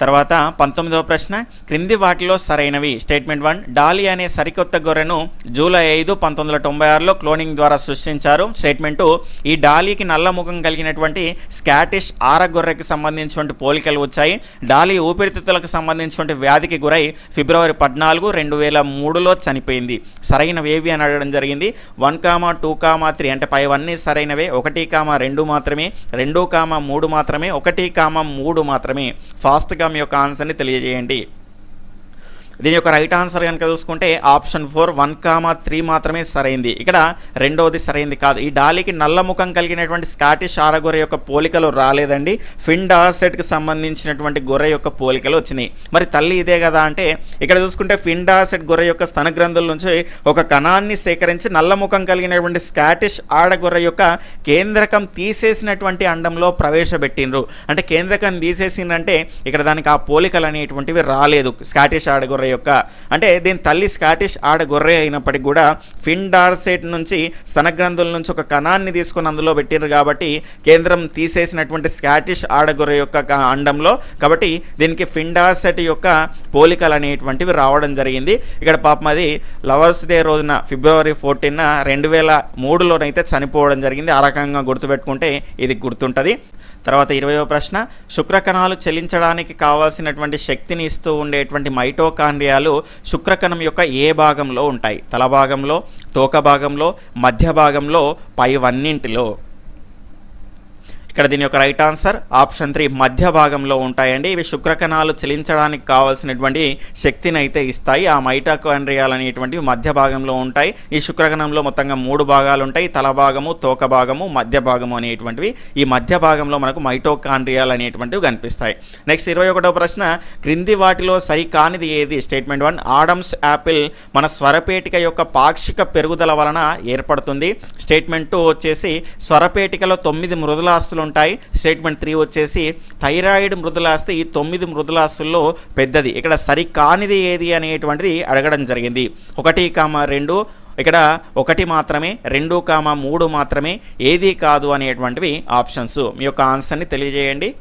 తర్వాత 19వ ప్రశ్న, క్రింది వాటిలో సరైనవి. స్టేట్మెంట్ 1, డాలీ అనే సరికొత్త గొర్రెను జూలై 5, 1996లో క్లోనింగ్ ద్వారా సృష్టించారు. స్టేట్మెంట్ 2, ఈ డాలీకి నల్ల ముఖం కలిగినటువంటి స్కాటిష్ ఆర గొర్రెకి సంబంధించినటువంటి పోలికలు వచ్చాయి. డాలీ ఊపిరితిత్తులకు సంబంధించినటువంటి వ్యాధికి గురై ఫిబ్రవరి 14, 2003లో చనిపోయింది. సరైనవి ఏవి అని అడగడం జరిగింది. 1, 2, 3 అంటే పైవన్నీ సరైనవే. 1, 2 మాత్రమే, 2, 3 మాత్రమే, 1, 3 మాత్రమే. ఫాస్ట్గా మీ యొక్క ఆన్సర్ని తెలియజేయండి. దీని యొక్క రైట్ ఆన్సర్ కనుక చూసుకుంటే ఆప్షన్ 4 1,3 మాత్రమే సరైంది. ఇక్కడ రెండవది సరైంది కాదు. ఈ డాలీకి నల్ల ముఖం కలిగినటువంటి స్కాటిష్ ఆడగొర్రె యొక్క పోలికలు రాలేదండి. ఫిన్ డార్సెట్కి సంబంధించినటువంటి గొర్రె యొక్క పోలికలు వచ్చినాయి. మరి తల్లి ఇదే కదా అంటే ఇక్కడ చూసుకుంటే ఫిన్ డార్సెట్ గొర్రె యొక్క స్తన గ్రంథుల నుంచి ఒక కణాన్ని సేకరించి నల్ల ముఖం కలిగినటువంటి స్కాటిష్ ఆడగొర్రె యొక్క కేంద్రకం తీసేసినటువంటి అండంలో ప్రవేశపెట్టిండ్రు. అంటే కేంద్రకం తీసేసిందంటే ఇక్కడ దానికి ఆ పోలికలు అనేటువంటివి రాలేదు స్కాటిష్ ఆడగొర్రె యొక్క. అంటే దీని తల్లి స్కాటిష్ ఆడగొర్రె అయినప్పటికీ కూడా ఫిన్ డార్సెట్ నుంచి స్తనగ్రంథుల నుంచి ఒక కణాన్ని తీసుకొని అందులో పెట్టినారు కాబట్టి కేంద్రం తీసేసినటువంటి స్కాటిష్ ఆడగొర్రె యొక్క అండంలో, కాబట్టి దీనికి ఫిన్ డార్సెట్ యొక్క పోలికలు అనేటువంటివి రావడం జరిగింది. ఇక్కడ పాపం అది లవర్స్ డే రోజున ఫిబ్రవరి 14 2003లోనైతే చనిపోవడం జరిగింది. ఆ రకంగా గుర్తుపెట్టుకుంటే ఇది గుర్తుంటుంది. తర్వాత 20వ ప్రశ్న, శుక్రకణాలు చెల్లించడానికి కావాల్సినటువంటి శక్తిని ఇస్తూ ఉండేటువంటి మైటోకాండ్రియాలు శుక్రకణం యొక్క ఏ భాగంలో ఉంటాయి? తల భాగంలో, తోక భాగంలో, మధ్య భాగంలో, పైవన్నింటిలో? ఇక్కడ దీని యొక్క రైట్ ఆన్సర్ ఆప్షన్ 3 మధ్య భాగంలో ఉంటాయండి. ఇవి శుక్రకణాలు చెలించడానికి కావాల్సినటువంటి శక్తిని అయితే ఇస్తాయి. ఆ మైటోకాండ్రియాలు అనేటువంటివి మధ్య భాగంలో ఉంటాయి. ఈ శుక్రకణంలో మొత్తంగా 3 భాగాలు ఉంటాయి. తల భాగము, తోక భాగము, మధ్య భాగము అనేటువంటివి. ఈ మధ్య భాగంలో మనకు మైటోకాండ్రియాలు అనేటువంటివి కనిపిస్తాయి. నెక్స్ట్ 21వ ప్రశ్న, క్రింది వాటిలో సరికానిది ఏది? స్టేట్మెంట్ 1 ఆడమ్స్ యాపిల్ మన స్వరపేటిక యొక్క పాక్షిక పెరుగుదల వలన ఏర్పడుతుంది. స్టేట్మెంట్ 2 వచ్చేసి స్వరపేటికలో 9 మృదులాస్తులు ఉంటాయి. స్టేట్మెంట్ 3 వచ్చేసి థైరాయిడ్ మృదులాస్తి ఈ 9 మృదులాస్తుల్లో పెద్దది. ఇక్కడ సరికానిది ఏది అనేటువంటిది అడగడం జరిగింది. 1,2 ఇక్కడ 1 మాత్రమే, 2,3 మాత్రమే, ఏది కాదు అనేటువంటివి ఆప్షన్స్. మీ యొక్క ఆన్సర్ని తెలియజేయండి.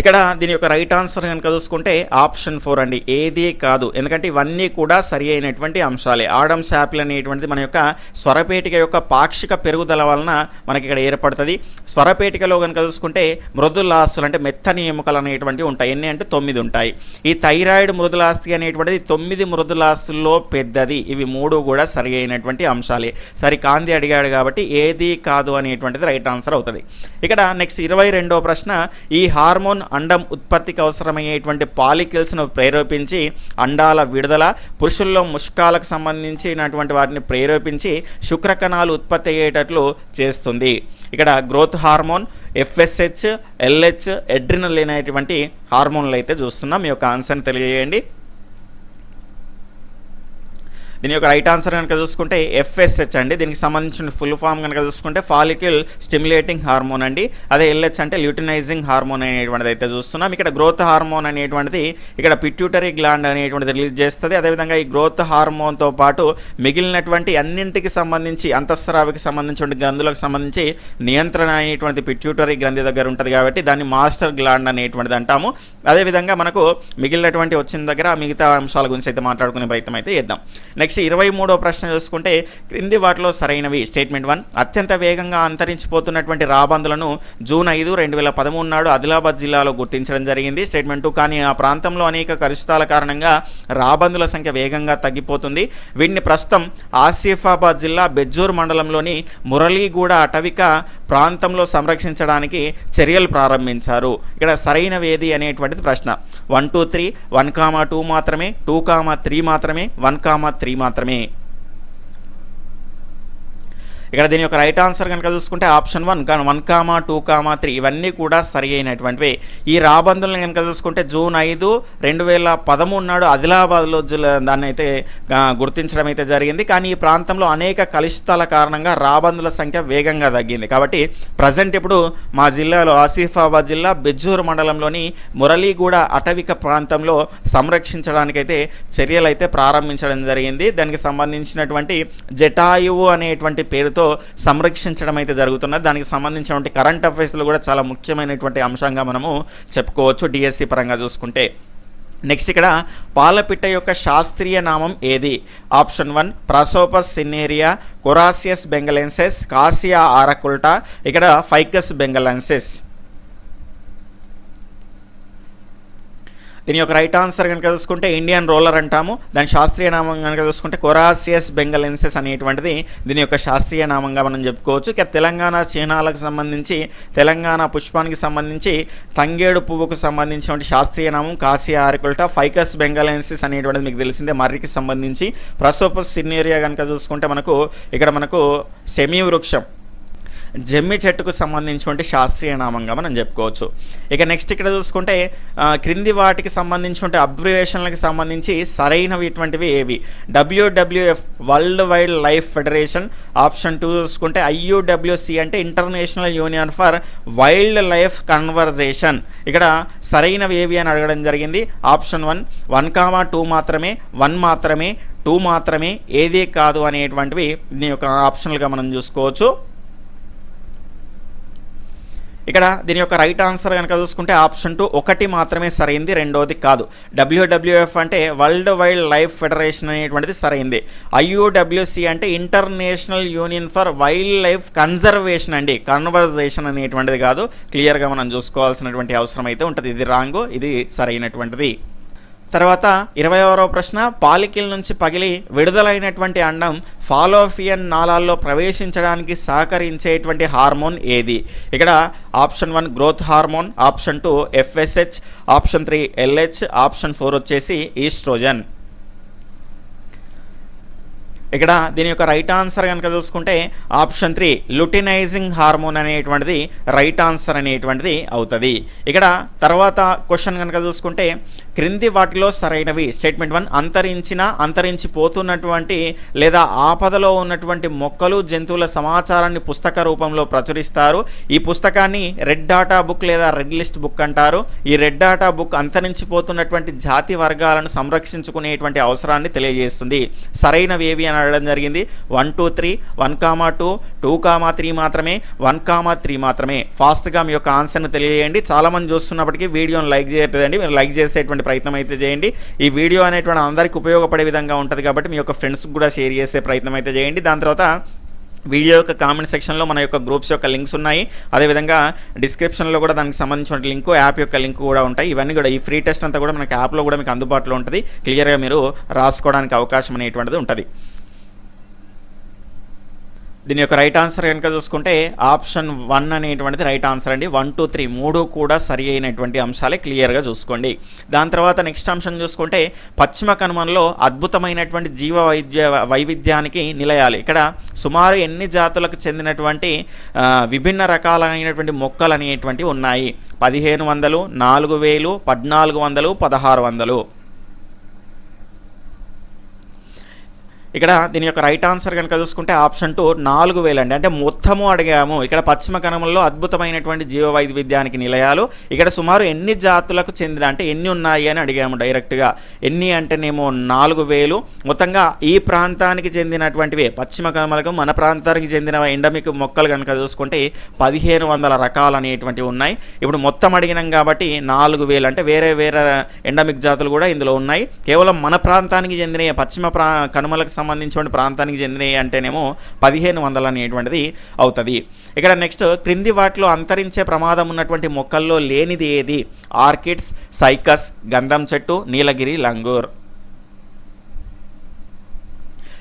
ఇక్కడ దీని యొక్క రైట్ ఆన్సర్ కనుక చూసుకుంటే ఆప్షన్ 4 అండి, ఏది కాదు. ఎందుకంటే ఇవన్నీ కూడా సరి అయినటువంటి అంశాలే. ఆడమ్స్ యాపిల్ అనేటువంటిది మన యొక్క స్వరపేటిక యొక్క పాక్షిక పెరుగుదల వలన మనకి ఇక్కడ ఏర్పడుతుంది. స్వరపేటికలో కనుక చూసుకుంటే మృదులాస్తులు అంటే మెత్తని ఎముకలు అనేటువంటివి ఉంటాయి. ఎన్ని అంటే 9 ఉంటాయి. ఈ థైరాయిడ్ మృదులాస్తి అనేటువంటిది 9 మృదులాస్తుల్లో పెద్దది. ఇవి 3 కూడా సరి అయినటువంటి అంశాలే. సరి కాంతి అడిగాడు కాబట్టి ఏది కాదు అనేటువంటిది రైట్ ఆన్సర్ అవుతుంది. ఇక్కడ నెక్స్ట్ 22వ ప్రశ్న, ఈ హార్మోన్ అండం ఉత్పత్తికి అవసరమయ్యేటువంటి పాలికిల్స్ను ప్రేరేపించి అండాల విడుదల, పురుషుల్లో ముష్కాలకు సంబంధించినటువంటి వాటిని ప్రేరేపించి శుక్రకణాలు ఉత్పత్తి అయ్యేటట్లు చేస్తుంది. ఇక్కడ growth hormone, FSH, LH, adrenal అనేటువంటి హార్మోన్లు అయితే చూస్తున్నాం. మీ యొక్క ఆన్సర్ని తెలియజేయండి. దీని యొక్క రైట్ ఆన్సర్ కనుక చూసుకుంటే FSH అండి. దీనికి సంబంధించిన ఫుల్ ఫామ్ కనుక చూసుకుంటే ఫాలిక్యుల్ స్టిమ్యులేటింగ్ హార్మోన్ అండి. అదే LH అంటే ల్యూటినైజింగ్ హార్మోన్ అనేటువంటిది అయితే చూస్తున్నాం. ఇక్కడ గ్రోత్ హార్మోన్ అనేటువంటిది ఇక్కడ పిట్యూటరీ గ్లాండ్ అనేటువంటిది రిలీజ్ చేస్తుంది. అదేవిధంగా ఈ గ్రోత్ హార్మోన్తో పాటు మిగిలినటువంటి అన్నింటికి సంబంధించి అంతఃస్రావికి సంబంధించిన గ్రంథులకు సంబంధించి నియంత్రణ అనేటువంటి పిట్యూటరీ గ్రంథి దగ్గర ఉంటుంది కాబట్టి దాన్ని మాస్టర్ గ్లాండ్ అనేటువంటిది అంటాము. అదేవిధంగా మనకు మిగిలినటువంటి వచ్చిన దగ్గర మిగతా అంశాల గురించి అయితే మాట్లాడుకునే ప్రయత్నం అయితే చేద్దాం. నెక్స్ట్ 23వ ప్రశ్న చూసుకుంటే క్రింది వాటిలో సరైనవి? స్టేట్మెంట్ 1 అత్యంత వేగంగా అంతరించిపోతున్నటువంటి రాబందులను జూన్ 5, 2013 నాడు ఆదిలాబాద్ జిల్లాలో గుర్తించడం జరిగింది. స్టేట్మెంట్ 2 కానీ ఆ ప్రాంతంలో అనేక కలుషితాల కారణంగా రాబందుల సంఖ్య వేగంగా తగ్గిపోతుంది. వీటిని ప్రస్తుతం ఆసిఫాబాద్ జిల్లా బెజ్జూర్ మండలంలోని మురళీగూడ అటవిక ప్రాంతంలో సంరక్షించడానికి చర్యలు ప్రారంభించారు. ఇక్కడ సరైనవి ఏది అనేటువంటిది ప్రశ్న. 1, 2, 3, 1,2 మాత్రమే, 2,3 మాత్రమే, 1,3 మాత్రమే. ఇక్కడ దీని యొక్క రైట్ ఆన్సర్ కనుక చూసుకుంటే ఆప్షన్ 1 1, 2, 3 ఇవన్నీ కూడా సరి అయినటువంటివి. ఈ రాబందులను కనుక చూసుకుంటే జూన్ 5, 2013 నాడు ఆదిలాబాద్లో దాన్ని అయితే గుర్తించడం అయితే జరిగింది. కానీ ఈ ప్రాంతంలో అనేక కలుషితాల కారణంగా రాబందుల సంఖ్య వేగంగా తగ్గింది. కాబట్టి ప్రజెంట్ ఇప్పుడు మా జిల్లాలో ఆసిఫాబాద్ జిల్లా బెజ్జూర్ మండలంలోని మురళీగూడ అటవిక ప్రాంతంలో సంరక్షించడానికైతే చర్యలు అయితే ప్రారంభించడం జరిగింది. దానికి సంబంధించినటువంటి జటాయువు అనేటువంటి పేరుతో సంరక్షించడం అయితే జరుగుతున్నది. దానికి సంబంధించినటువంటి కరెంట్ అఫైర్స్లో కూడా చాలా ముఖ్యమైనటువంటి అంశంగా మనము చెప్పుకోవచ్చు డిఎస్సి పరంగా చూసుకుంటే. నెక్స్ట్ ఇక్కడ పాలపిట్ట యొక్క శాస్త్రీయ నామం ఏది? ఆప్షన్ 1 ప్రాసోపస్ సిన్నేరియా, కొరాసియస్ బెంగలెన్సెస్, కాసియా ఆరకుల్టా, ఇక్కడ ఫైకస్ బెంగలెన్సెస్. దీని యొక్క రైట్ ఆన్సర్ కనుక చూసుకుంటే ఇండియన్ రోలర్ అంటాము. దాని శాస్త్రీయ నామం కనుక చూసుకుంటే కొరాసియస్ బెంగలెన్సిస్ అనేటువంటిది దీని యొక్క శాస్త్రీయ నామంగా మనం చెప్పుకోవచ్చు. ఇక తెలంగాణ చిహ్నాలకు సంబంధించి, తెలంగాణ పుష్పానికి సంబంధించి తంగేడు పువ్వుకు సంబంధించినటువంటి శాస్త్రీయ నామం కాసియా ఆరికుల్టా. ఫైకస్ బెంగలెన్సిస్ అనేటువంటిది మీకు తెలిసిందే, మర్రికి సంబంధించి. ప్రసోపస్ సిన్నేరియా కనుక చూసుకుంటే మనకు సెమీ వృక్షం, జమ్మి చెట్టుకు సంబంధించినటువంటి శాస్త్రీయ నామంగా మనం చెప్పుకోవచ్చు. ఇక నెక్స్ట్ ఇక్కడ చూసుకుంటే క్రింది వాటికి సంబంధించినటువంటి అబ్రివేషన్లకు సంబంధించి సరైనవి ఇటువంటివి ఏవి? WWF world wild life federation. Option 2 చూసుకుంటే IUWC అంటే international union for wild life conversation. ఇక్కడ సరైనవి ఏవి అని అడగడం జరిగింది. ఆప్షన్ 1, 2 మాత్రమే, 1 మాత్రమే, 2 మాత్రమే, ఏది కాదు అనేటువంటివి దీని యొక్క ఆప్షన్లుగా మనం చూసుకోవచ్చు. ఇక్కడ దీని యొక్క రైట్ ఆన్సర్ కనుక చూసుకుంటే ఆప్షన్ 2 1 మాత్రమే సరైంది, రెండోది కాదు. WWF అంటే వరల్డ్ వైల్డ్ లైఫ్ ఫెడరేషన్ అనేటువంటిది సరైంది. IUWC అంటే international union for wild life conservation అండి, కన్వర్జేషన్ అనేటువంటిది కాదు. క్లియర్గా మనం చూసుకోవాల్సినటువంటి అవసరం అయితే ఉంటుంది. ఇది రాంగ్, ఇది సరైనటువంటిది. తర్వాత 21వ ప్రశ్న, పాలికిల్ నుంచి పగిలి విడుదలైనటువంటి అండం ఫాలోపియన్ నాళాల్లో ప్రవేశించడానికి సహకరించేటువంటి హార్మోన్ ఏది? ఇక్కడ option 1 growth hormone, option 2 FSH, option 3 LH, option 4 వచ్చేసి ఈస్ట్రోజన్. ఇక్కడ దీని యొక్క రైట్ ఆన్సర్ కనుక చూసుకుంటే ఆప్షన్ 3 లుటినైజింగ్ హార్మోన్ అనేటువంటిది రైట్ ఆన్సర్ అనేటువంటిది అవుతుంది. ఇక్కడ తర్వాత క్వశ్చన్ కనుక చూసుకుంటే క్రింది వాటిలో సరైనవి. స్టేట్మెంట్ 1, అంతరించిపోతున్నటువంటి లేదా ఆపదలో ఉన్నటువంటి మొక్కలు, జంతువుల సమాచారాన్ని పుస్తక రూపంలో ప్రచురిస్తారు. ఈ పుస్తకాన్ని రెడ్ డాటా బుక్ లేదా రెడ్ లిస్ట్ బుక్ అంటారు. ఈ రెడ్ డాటా బుక్ అంతరించిపోతున్నటువంటి జాతి వర్గాలను సంరక్షించుకునేటువంటి అవసరాన్ని తెలియజేస్తుంది. సరైనవి ఏవి అని అడగడం జరిగింది. 1, 2, 3, 1, 2, 2, 3 మాత్రమే, 1, 3 మాత్రమే. ఫాస్ట్గా మీ యొక్క ఆన్సర్ను తెలియజేయండి. చాలామంది చూస్తున్నప్పటికీ వీడియోని లైక్ చేయట్లేదండి, మీరు లైక్ చేసేటువంటి ప్రయత్నం అయితే చేయండి. ఈ వీడియో అనేటువంటి అందరికీ ఉపయోగపడే విధంగా ఉంటుంది కాబట్టి మీ యొక్క ఫ్రెండ్స్కి కూడా షేర్ చేసే ప్రయత్నం అయితే చేయండి. దాని తర్వాత వీడియో యొక్క కామెంట్ సెక్షన్లో మన యొక్క గ్రూప్స్ యొక్క లింక్స్ ఉన్నాయి. అదేవిధంగా డిస్క్రిప్షన్లో కూడా దానికి సంబంధించిన లింక్, యాప్ యొక్క లింక్ కూడా ఉంటాయి. ఇవన్నీ కూడా ఈ ఫ్రీ టెస్ట్ అంతా కూడా మనకి యాప్లో కూడా మీకు అందుబాటులో ఉంటుంది. క్లియర్గా మీరు రాసుకోవడానికి అవకాశం అనేటువంటిది ఉంటుంది. దీని యొక్క రైట్ ఆన్సర్ కనుక చూసుకుంటే ఆప్షన్ 1 అనేటువంటిది రైట్ ఆన్సర్ అండి. 1, 2, 3 3 కూడా సరి అయినటువంటి అంశాలే, క్లియర్గా చూసుకోండి. దాని తర్వాత నెక్స్ట్ అంశం చూసుకుంటే పశ్చిమ కనుమలలో అద్భుతమైనటువంటి వైవిధ్యానికి నిలయాలు. ఇక్కడ సుమారు ఎన్ని జాతులకు చెందినటువంటి విభిన్న రకాలైనటువంటి మొక్కలు అనేటువంటివి ఉన్నాయి? 1500, 4000, 1400, 1600. ఇక్కడ దీని యొక్క రైట్ ఆన్సర్ కనుక చూసుకుంటే ఆప్షన్ 2 4000 అండి. అంటే మొత్తము అడిగాము. ఇక్కడ పశ్చిమ కనుమలలో అద్భుతమైనటువంటి జీవ వైవిధ్యానికి నిలయాలు. ఇక్కడ సుమారు ఎన్ని జాతులకు చెందిన, అంటే ఎన్ని ఉన్నాయి అని అడిగాము డైరెక్ట్గా. ఎన్ని అంటేనేమో 4000. మొత్తంగా ఈ ప్రాంతానికి చెందినటువంటివి, పశ్చిమ కనుమలకు మన ప్రాంతానికి చెందిన ఎండమిక్ మొక్కలు కనుక చూసుకుంటే 1500 రకాలు అనేటువంటివి ఉన్నాయి. ఇప్పుడు మొత్తం అడిగినాం కాబట్టి 4000 అంటే వేరే వేరే ఎండమిక్ జాతులు కూడా ఇందులో ఉన్నాయి. కేవలం మన ప్రాంతానికి చెందిన పశ్చిమ కనుమలకు సంబంధించిన ప్రాంతానికి చెందినవి అంటేనేమో 1500 అనేటువంటిది అవుతుంది. ఇక్కడ నెక్స్ట్ క్రింది వాటిలో అంతరించే ప్రమాదం ఉన్నటువంటి మొక్కల్లో లేనిది ఏది? ఆర్కిడ్స్, సైకస్, గంధం చెట్టు, నీలగిరి లంగూర్.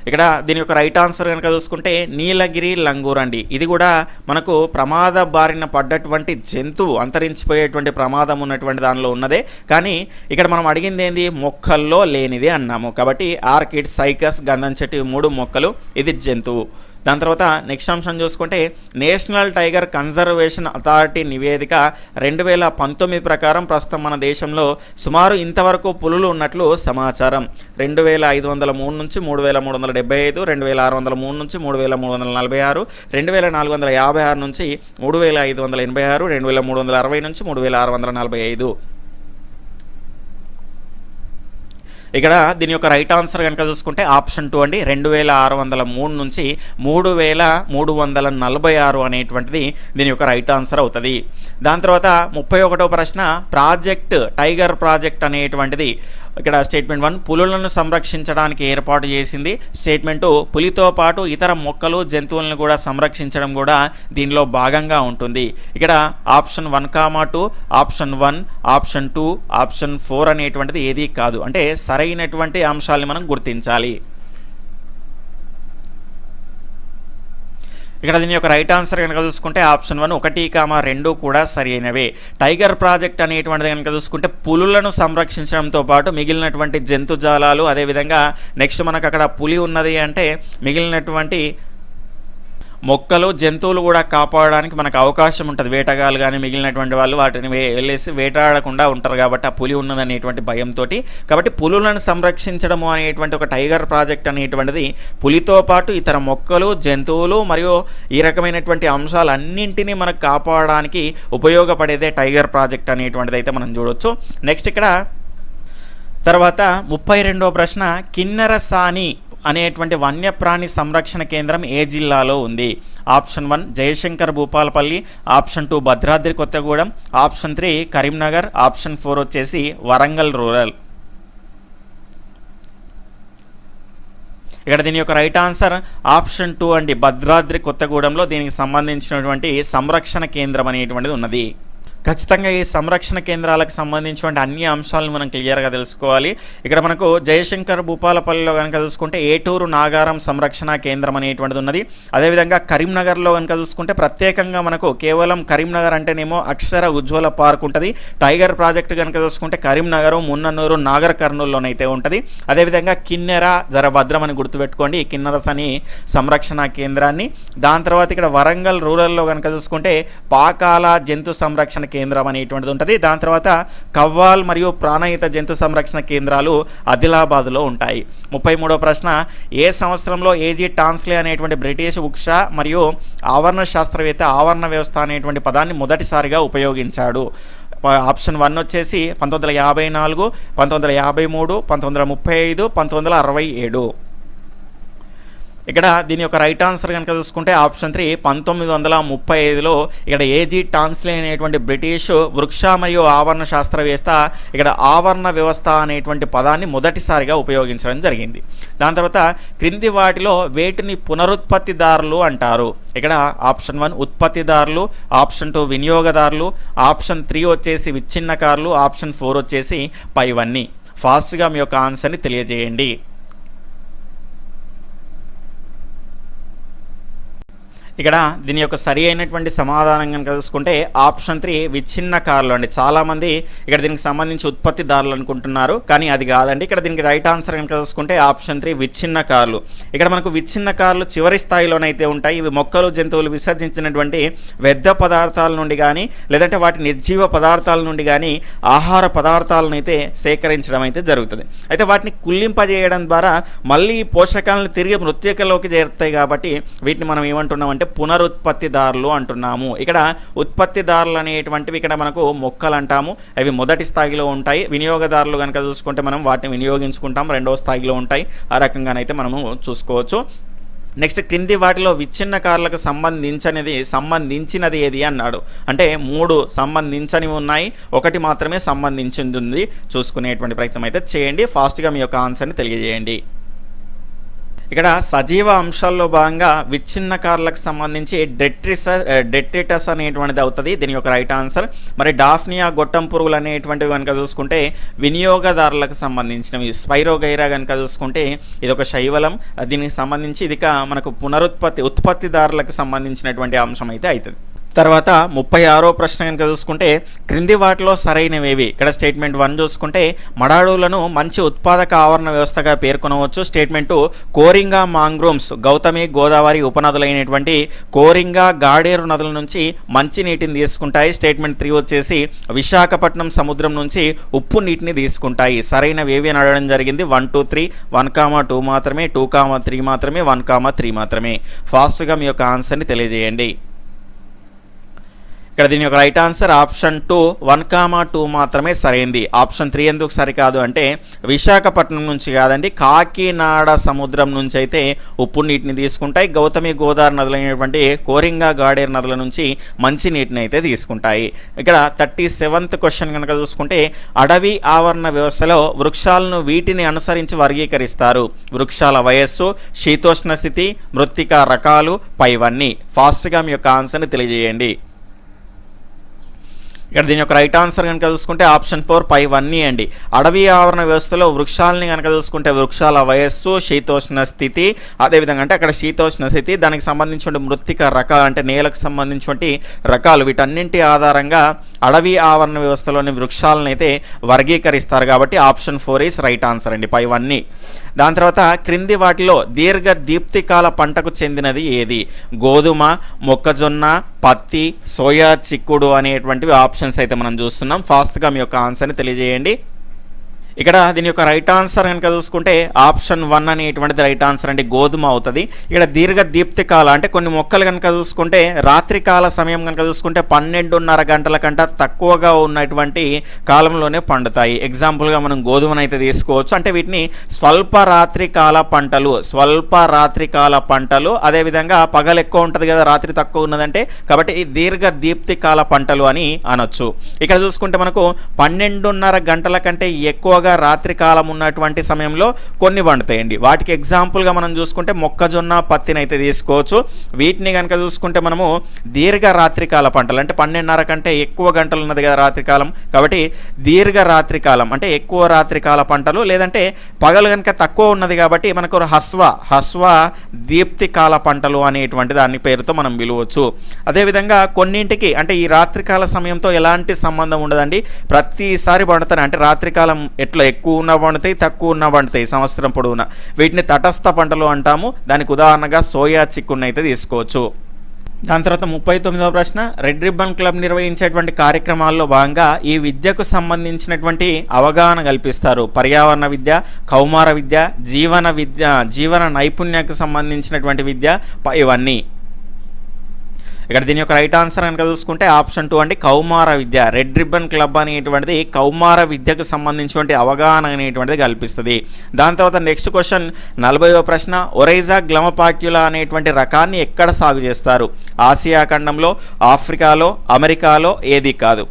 ఇక్కడ దీని యొక్క రైట్ ఆన్సర్ కనుక చూసుకుంటే నీలగిరి లంగూర్ అండి. ఇది కూడా మనకు ప్రమాద బారిన పడ్డటువంటి జంతువు, అంతరించిపోయేటువంటి ప్రమాదం ఉన్నటువంటి దానిలో ఉన్నదే. కానీ ఇక్కడ మనం అడిగింది ఏంది? మొక్కల్లో లేనిది అన్నాము. కాబట్టి ఆర్కిడ్, సైకస్, గంధం చెట్టు 3 మొక్కలు, ఇది జంతువు. దాని తర్వాత నెక్స్ట్ అంశం చూసుకుంటే నేషనల్ టైగర్ కన్జర్వేషన్ అథారిటీ నివేదిక 2019 ప్రకారం ప్రస్తుతం మన దేశంలో సుమారు ఇంతవరకు పులులు ఉన్నట్లు సమాచారం. 2503 నుంచి 3375, 2603 నుంచి 3346, 2456 నుంచి 3586, 2360 నుంచి 3645. ఇక్కడ దీని యొక్క రైట్ ఆన్సర్ కనుక చూసుకుంటే ఆప్షన్ 2 అండి. 2603 నుంచి 3346 అనేటువంటిది దీని యొక్క రైట్ ఆన్సర్ అవుతుంది. దాని తర్వాత 31వ ప్రశ్న ప్రాజెక్ట్ టైగర్ ప్రాజెక్ట్ అనేటువంటిది ఇక్కడ స్టేట్మెంట్ 1 పులులను సంరక్షించడానికి ఏర్పాటు చేసింది. స్టేట్మెంట్ 2 పులితో పాటు ఇతర మొక్కలు జంతువులను కూడా సంరక్షించడం కూడా దీనిలో భాగంగా ఉంటుంది. ఇక్కడ ఆప్షన్ 1, 2, ఆప్షన్ 1, ఆప్షన్ 2, ఆప్షన్ 4 అనేటువంటిది ఏది కాదు. అంటే సరైనటువంటి అంశాలను మనం గుర్తించాలి. ఇక్కడ దీని యొక్క రైట్ ఆన్సర్ కనుక చూసుకుంటే ఆప్షన్ 1, 1, 2 కూడా సరి అయినవే. టైగర్ ప్రాజెక్ట్ అనేటువంటిది కనుక చూసుకుంటే పులులను సంరక్షించడంతో పాటు మిగిలినటువంటి జంతుజాలాలు, అదేవిధంగా నెక్స్ట్ మనకు అక్కడ పులి ఉన్నది అంటే మిగిలినటువంటి మొక్కలు జంతువులు కూడా కాపాడడానికి మనకు అవకాశం ఉంటుంది. వేటగాళ్ళు కానీ మిగిలినటువంటి వాళ్ళు వాటిని వెళ్ళేసి వేటాడకుండా ఉంటారు కాబట్టి ఆ పులి ఉన్నదనేటువంటి భయంతో. కాబట్టి పులులను సంరక్షించడము అనేటువంటి ఒక టైగర్ ప్రాజెక్ట్ అనేటువంటిది పులితో పాటు ఇతర మొక్కలు జంతువులు మరియు ఈ రకమైనటువంటి అంశాలన్నింటినీ మనకు కాపాడడానికి ఉపయోగపడేదే టైగర్ ప్రాజెక్ట్ అనేటువంటిది అయితే మనం చూడొచ్చు. నెక్స్ట్ ఇక్కడ తర్వాత 32వ ప్రశ్న కిన్నెరసాని అనేటువంటి వన్యప్రాణి సంరక్షణ కేంద్రం ఏ జిల్లాలో ఉంది? Option 1 Jayashankar Bhupalpally, option 2 Bhadradri Kothagudem, option 3 Karimnagar, option 4 వచ్చేసి వరంగల్ రూరల్. ఇక్కడ దీని యొక్క రైట్ ఆన్సర్ ఆప్షన్ 2 అండి. భద్రాద్రి కొత్తగూడెంలో దీనికి సంబంధించినటువంటి సంరక్షణ కేంద్రం అనేటువంటిది ఉన్నది. ఖచ్చితంగా ఈ సంరక్షణ కేంద్రాలకు సంబంధించినటువంటి అన్ని అంశాలను మనం క్లియర్గా తెలుసుకోవాలి. ఇక్కడ మనకు జయశంకర్ భూపాలపల్లిలో కనుక చూసుకుంటే ఏటూరు నాగారం సంరక్షణ కేంద్రం అనేటువంటిది ఉన్నది. అదేవిధంగా కరీంనగర్లో కనుక చూసుకుంటే ప్రత్యేకంగా మనకు కేవలం కరీంనగర్ అంటేనేమో అక్షర ఉజ్వల పార్క్ ఉంటుంది. టైగర్ ప్రాజెక్టు కనుక చూసుకుంటే కరీంనగర్, మున్ననూరు, నాగర్ కర్నూలులోనైతే ఉంటుంది. అదేవిధంగా కిన్నెర జరభద్రం అని గుర్తుపెట్టుకోండి ఈ కిన్నెరసాని సంరక్షణ కేంద్రాన్ని. దాని తర్వాత ఇక్కడ వరంగల్ రూరల్లో కనుక చూసుకుంటే పాకాల జంతు సంరక్షణ కేంద్రం అనేటువంటిది ఉంటుంది. దాని తర్వాత కవ్వాల్ మరియు ప్రాణహిత జంతు సంరక్షణ కేంద్రాలు ఆదిలాబాద్లో ఉంటాయి. 33వ ప్రశ్న ఏ సంవత్సరంలో ఏజీ టాన్స్లే అనేటువంటి బ్రిటిష్ వృక్ష మరియు ఆవరణ శాస్త్రవేత్త ఆవరణ వ్యవస్థ అనేటువంటి పదాన్ని మొదటిసారిగా ఉపయోగించాడు? ఆప్షన్ 1 వచ్చేసి 1954, 1953, 1935, 1967. ఇక్కడ దీని యొక్క రైట్ ఆన్సర్ కనుక చూసుకుంటే ఆప్షన్ 3 1935లో ఇక్కడ ఏజీ టాన్స్లే అనేటువంటి బ్రిటిష్ వృక్ష మరియు ఆవరణ శాస్త్రవేత్త ఇక్కడ ఆవరణ వ్యవస్థ అనేటువంటి పదాన్ని మొదటిసారిగా ఉపయోగించడం జరిగింది. దాని తర్వాత క్రింది వాటిలో వేటిని పునరుత్పత్తిదారులు అంటారు? ఇక్కడ ఆప్షన్ 1 ఉత్పత్తిదారులు, ఆప్షన్ 2 వినియోగదారులు, ఆప్షన్ 3 వచ్చేసి విచ్ఛిన్నకారులు, ఆప్షన్ 4 వచ్చేసి పైవన్నీ. ఫాస్ట్గా మీ యొక్క ఆన్సర్ని తెలియజేయండి. ఇక్కడ దీని యొక్క సరి అయినటువంటి సమాధానం కనుక చూసుకుంటే ఆప్షన్ 3 విచ్ఛిన్నకారులు అండి. చాలామంది ఇక్కడ దీనికి సంబంధించి ఉత్పత్తిదారులు అనుకుంటున్నారు, కానీ అది కాదండి. ఇక్కడ దీనికి రైట్ ఆన్సర్ కనుక చూసుకుంటే ఆప్షన్ 3 విచ్ఛిన్నకారులు. ఇక్కడ మనకు విచ్ఛిన్నకారులు చివరి స్థాయిలోనైతే ఉంటాయి. ఇవి మొక్కలు జంతువులు విసర్జించినటువంటి వ్యర్థ పదార్థాల నుండి కానీ లేదంటే వాటి నిర్జీవ పదార్థాల నుండి కానీ ఆహార పదార్థాలను అయితే సేకరించడం అయితే జరుగుతుంది. అయితే వాటిని కుళ్ళింపజేయడం ద్వారా మళ్ళీ పోషకాలను తిరిగి మృత్తికలోకి చేరుతాయి. కాబట్టి వీటిని మనం ఏమంటున్నామంటే పునరుత్పత్తిదారులు అంటున్నాము. ఇక్కడ ఉత్పత్తిదారులు అనేటువంటివి ఇక్కడ మనకు మొక్కలు అంటాము, అవి మొదటి స్థాయిలో ఉంటాయి. వినియోగదారులు కనుక చూసుకుంటే మనం వాటిని వినియోగించుకుంటాం, రెండవ స్థాయిలో ఉంటాయి. ఆ రకంగానైతే మనము చూసుకోవచ్చు. నెక్స్ట్ క్రింది వాటిలో విచ్ఛిన్నకారులకు సంబంధించినది ఏది అన్నాడు. అంటే 3 సంబంధించనివి ఉన్నాయి, 1 మాత్రమే సంబంధించింది ఉంది. చూసుకునేటువంటి ప్రయత్నం అయితే చేయండి. ఫాస్ట్గా మీ యొక్క ఆన్సర్ని తెలియజేయండి. ఇక్కడ సజీవ అంశాల్లో భాగంగా విచ్ఛిన్నకారులకు సంబంధించి డెట్రిటస్ అనేటువంటిది అవుతుంది దీని యొక్క రైట్ ఆన్సర్. మరి డాఫ్నియా గొట్టం పురుగులు అనేటువంటివి కనుక చూసుకుంటే వినియోగదారులకు సంబంధించినవి. స్పైరోగైరా కనుక చూసుకుంటే ఇది ఒక శైవలం, దీనికి సంబంధించి ఇది మనకు ఉత్పత్తిదారులకు సంబంధించినటువంటి అంశం అయితే అవుతుంది. తర్వాత 36వ ప్రశ్న కనుక చూసుకుంటే క్రింది వాటిలో సరైనవేవి? ఇక్కడ స్టేట్మెంట్ 1 చూసుకుంటే మడాడులను మంచి ఉత్పాదక ఆవరణ వ్యవస్థగా పేర్కొనవచ్చు. స్టేట్మెంట్ 2 కోరింగా మాంగ్రూమ్స్ గౌతమి గోదావరి ఉపనదులైనటువంటి కోరింగా గాడేరు నదుల నుంచి మంచి నీటిని తీసుకుంటాయి. స్టేట్మెంట్ 3 వచ్చేసి విశాఖపట్నం సముద్రం నుంచి ఉప్పు నీటిని తీసుకుంటాయి. సరైనవేవి అని అడగడం జరిగింది. 1, 2, 3, 1, 2 మాత్రమే, 2, 3 మాత్రమే, 1, 3 మాత్రమే. ఫాస్ట్గా మీ యొక్క ఆన్సర్ని తెలియజేయండి. ఇక్కడ దీని యొక్క రైట్ ఆన్సర్ ఆప్షన్ 2 1,2 మాత్రమే సరైంది. ఆప్షన్ 3 ఎందుకు సరికాదు అంటే విశాఖపట్నం నుంచి కాదండి, కాకినాడ సముద్రం నుంచి అయితే ఉప్పు నీటిని తీసుకుంటాయి. గౌతమి గోదావరి నదులైనటువంటి కోరింగా గాడేరు నదుల నుంచి మంచి నీటిని అయితే తీసుకుంటాయి. ఇక్కడ 37th క్వశ్చన్ కనుక చూసుకుంటే అడవి ఆవరణ వ్యవస్థలో వృక్షాలను వీటిని అనుసరించి వర్గీకరిస్తారు. వృక్షాల వయస్సు, శీతోష్ణ స్థితి, మృత్తికా రకాలు, పైవన్నీ. ఫాస్ట్గా మీ యొక్క ఆన్సర్ని తెలియజేయండి. ఇక్కడ దీని యొక్క రైట్ ఆన్సర్ కనుక చూసుకుంటే ఆప్షన్ 4 పైవన్నీ అండి. అడవి ఆవరణ వ్యవస్థలో వృక్షాలని కనుక చూసుకుంటే వృక్షాల వయస్సు, శీతోష్ణ స్థితి, అదేవిధంగా అంటే అక్కడ శీతోష్ణ స్థితి, దానికి సంబంధించిన మృత్తిక రకాలు అంటే నేలకు సంబంధించిన రకాలు, వీటన్నింటి ఆధారంగా అడవి ఆవరణ వ్యవస్థలోని వృక్షాలను అయితే వర్గీకరిస్తారు. కాబట్టి ఆప్షన్ 4 ఈస్ రైట్ ఆన్సర్ అండి, పైవన్నీ. దాని తర్వాత క్రింది వాటిలో దీర్ఘ దీప్తికాల పంటకు చెందినది ఏది? గోధుమ, మొక్కజొన్న, పత్తి, సోయా చిక్కుడు అనేటువంటివి ఆప్షన్స్ అయితే మనం చూస్తున్నాం. ఫాస్ట్గా మీ యొక్క ఆన్సర్ని తెలియజేయండి. ఇక్కడ దీని యొక్క రైట్ ఆన్సర్ కనుక చూసుకుంటే ఆప్షన్ 1 అనేటువంటిది రైట్ ఆన్సర్ అంటే గోధుమ అవుతుంది. ఇక్కడ దీర్ఘ దీప్తికాల అంటే కొన్ని మొక్కలు కనుక చూసుకుంటే రాత్రికాల సమయం కనుక చూసుకుంటే 12:30 గంటల కంటే తక్కువగా ఉన్నటువంటి కాలంలోనే పండుతాయి. ఎగ్జాంపుల్గా మనం గోధుమనైతే తీసుకోవచ్చు. అంటే వీటిని స్వల్ప రాత్రికాల పంటలు, అదేవిధంగా పగలు ఎక్కువ ఉంటుంది కదా, రాత్రి తక్కువ ఉన్నదంటే, కాబట్టి ఈ దీర్ఘ దీప్తికాల పంటలు అని అనొచ్చు. ఇక్కడ చూసుకుంటే మనకు 12:30 గంటల కంటే ఎక్కువ రాత్రి కాలం ఉన్నటువంటి సమయంలో కొన్ని పండుతాయండి. వాటికి ఎగ్జాంపుల్గా మనం చూసుకుంటే మొక్కజొన్న, పత్తిని అయితే తీసుకోవచ్చు. వీటిని కనుక చూసుకుంటే మనము దీర్ఘ రాత్రికాల పంటలు అంటే 12:30 కంటే ఎక్కువ గంటలు ఉన్నది కదా రాత్రికాలం, కాబట్టి దీర్ఘ రాత్రికాలం అంటే ఎక్కువ రాత్రికాల పంటలు, లేదంటే పగలు కనుక తక్కువ ఉన్నది కాబట్టి మనకు హస్వ దీప్తికాల పంటలు అనేటువంటి దాని పేరుతో మనం పిలవచ్చు. అదేవిధంగా కొన్నింటికి అంటే ఈ రాత్రికాల సమయంతో ఎలాంటి సంబంధం ఉండదండి, ప్రతిసారి పండుతాయి. అంటే రాత్రికాలం ఎట్లా ఎక్కువ ఉన్న పండుతాయి, తక్కువ ఉన్న పండుతాయి సంవత్సరం పొడవునా. వీటిని తటస్థ పంటలు అంటాము. దానికి ఉదాహరణగా సోయా చిక్కుడుని అయితే తీసుకోవచ్చు. దాని తర్వాత 39వ ప్రశ్న, రెడ్ రిబ్బన్ క్లబ్ నిర్వహించేటువంటి కార్యక్రమాల్లో భాగంగా ఈ విద్యకు సంబంధించినటువంటి అవగాహన కల్పిస్తారు. పర్యావరణ విద్య, కౌమార విద్య, జీవన నైపుణ్యకు సంబంధించినటువంటి విద్య, ఇవన్నీ. ఇక్కడ దీని యొక్క రైట్ ఆన్సర్ కనుక చూసుకుంటే ఆప్షన్ 2 అండి, కౌమార విద్య. రెడ్ రిబ్బన్ క్లబ్ అనేటువంటిది కౌమార విద్యకు సంబంధించినటువంటి అవగాహన అనేటువంటిది కల్పిస్తుంది. దాని తర్వాత నెక్స్ట్ క్వశ్చన్ 40వ ప్రశ్న, ఒరైజా గ్లమపాట్యులా అనేటువంటి రకాన్ని ఎక్కడ సాగు చేస్తారు? ఆసియా ఖండంలో, ఆఫ్రికాలో, అమెరికాలో, ఏది కాదు?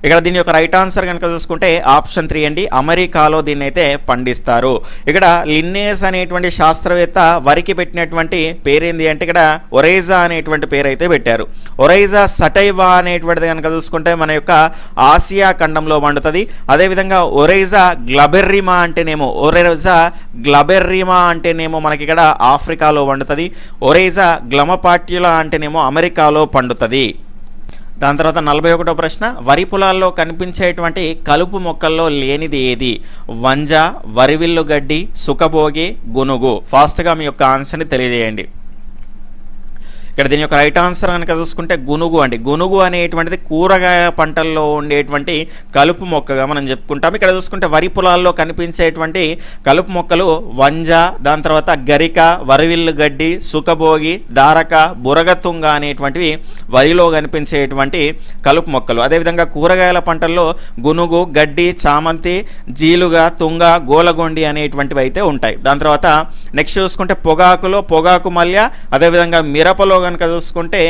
ఇక్కడ దీని యొక్క రైట్ ఆన్సర్ కనుక చూసుకుంటే ఆప్షన్ 3 అండి, అమెరికాలో దీన్ని అయితే పండిస్తారు. ఇక్కడ లిన్నేస్ అనేటువంటి శాస్త్రవేత్త వరికి పెట్టినటువంటి పేరేంది అంటే ఇక్కడ ఒరైజా అనేటువంటి పేరు అయితే పెట్టారు. ఒరైజా సటైవా అనేటువంటిది కనుక చూసుకుంటే మన యొక్క ఆసియా ఖండంలో పండుతుంది. అదేవిధంగా ఒరైజా గ్లబెర్రిమా అంటేనేమో మనకి ఇక్కడ ఆఫ్రికాలో పండుతుంది. ఒరైజా గ్లమపాట్యులా అంటేనేమో అమెరికాలో పండుతుంది. దాని తర్వాత 41వ ప్రశ్న, వరి పొలాల్లో కనిపించేటువంటి కలుపు మొక్కల్లో లేనిది ఏది? వంజ, వరివిల్లు గడ్డి, సుఖభోగి, గునుగు. ఫాస్ట్గా మీ యొక్క ఆన్సర్ని తెలియజేయండి. ఇక్కడ దీని యొక్క రైట్ ఆన్సర్ కనుక చూసుకుంటే గునుగు అండి. గునుగు అనేటువంటిది కూరగాయ పంటల్లో ఉండేటువంటి కలుపు మొక్కగా మనం చెప్పుకుంటాం. ఇక్కడ చూసుకుంటే వరి పొలాల్లో కనిపించేటువంటి కలుపు మొక్కలు వంజ, దాని తర్వాత గరిక, వరివిల్లు గడ్డి, సుఖభోగి, దారక, బురగతుంగ అనేటువంటివి వరిలో కనిపించేటువంటి కలుపు మొక్కలు. అదేవిధంగా కూరగాయల పంటల్లో గునుగు, గడ్డి, చామంతి, జీలుగ, తుంగ, గోలగొండి అనేటువంటివి అయితే ఉంటాయి. దాని తర్వాత నెక్స్ట్ చూసుకుంటే పొగాకు మల్య, అదేవిధంగా మిరపలో కనుక చూసుకుంటే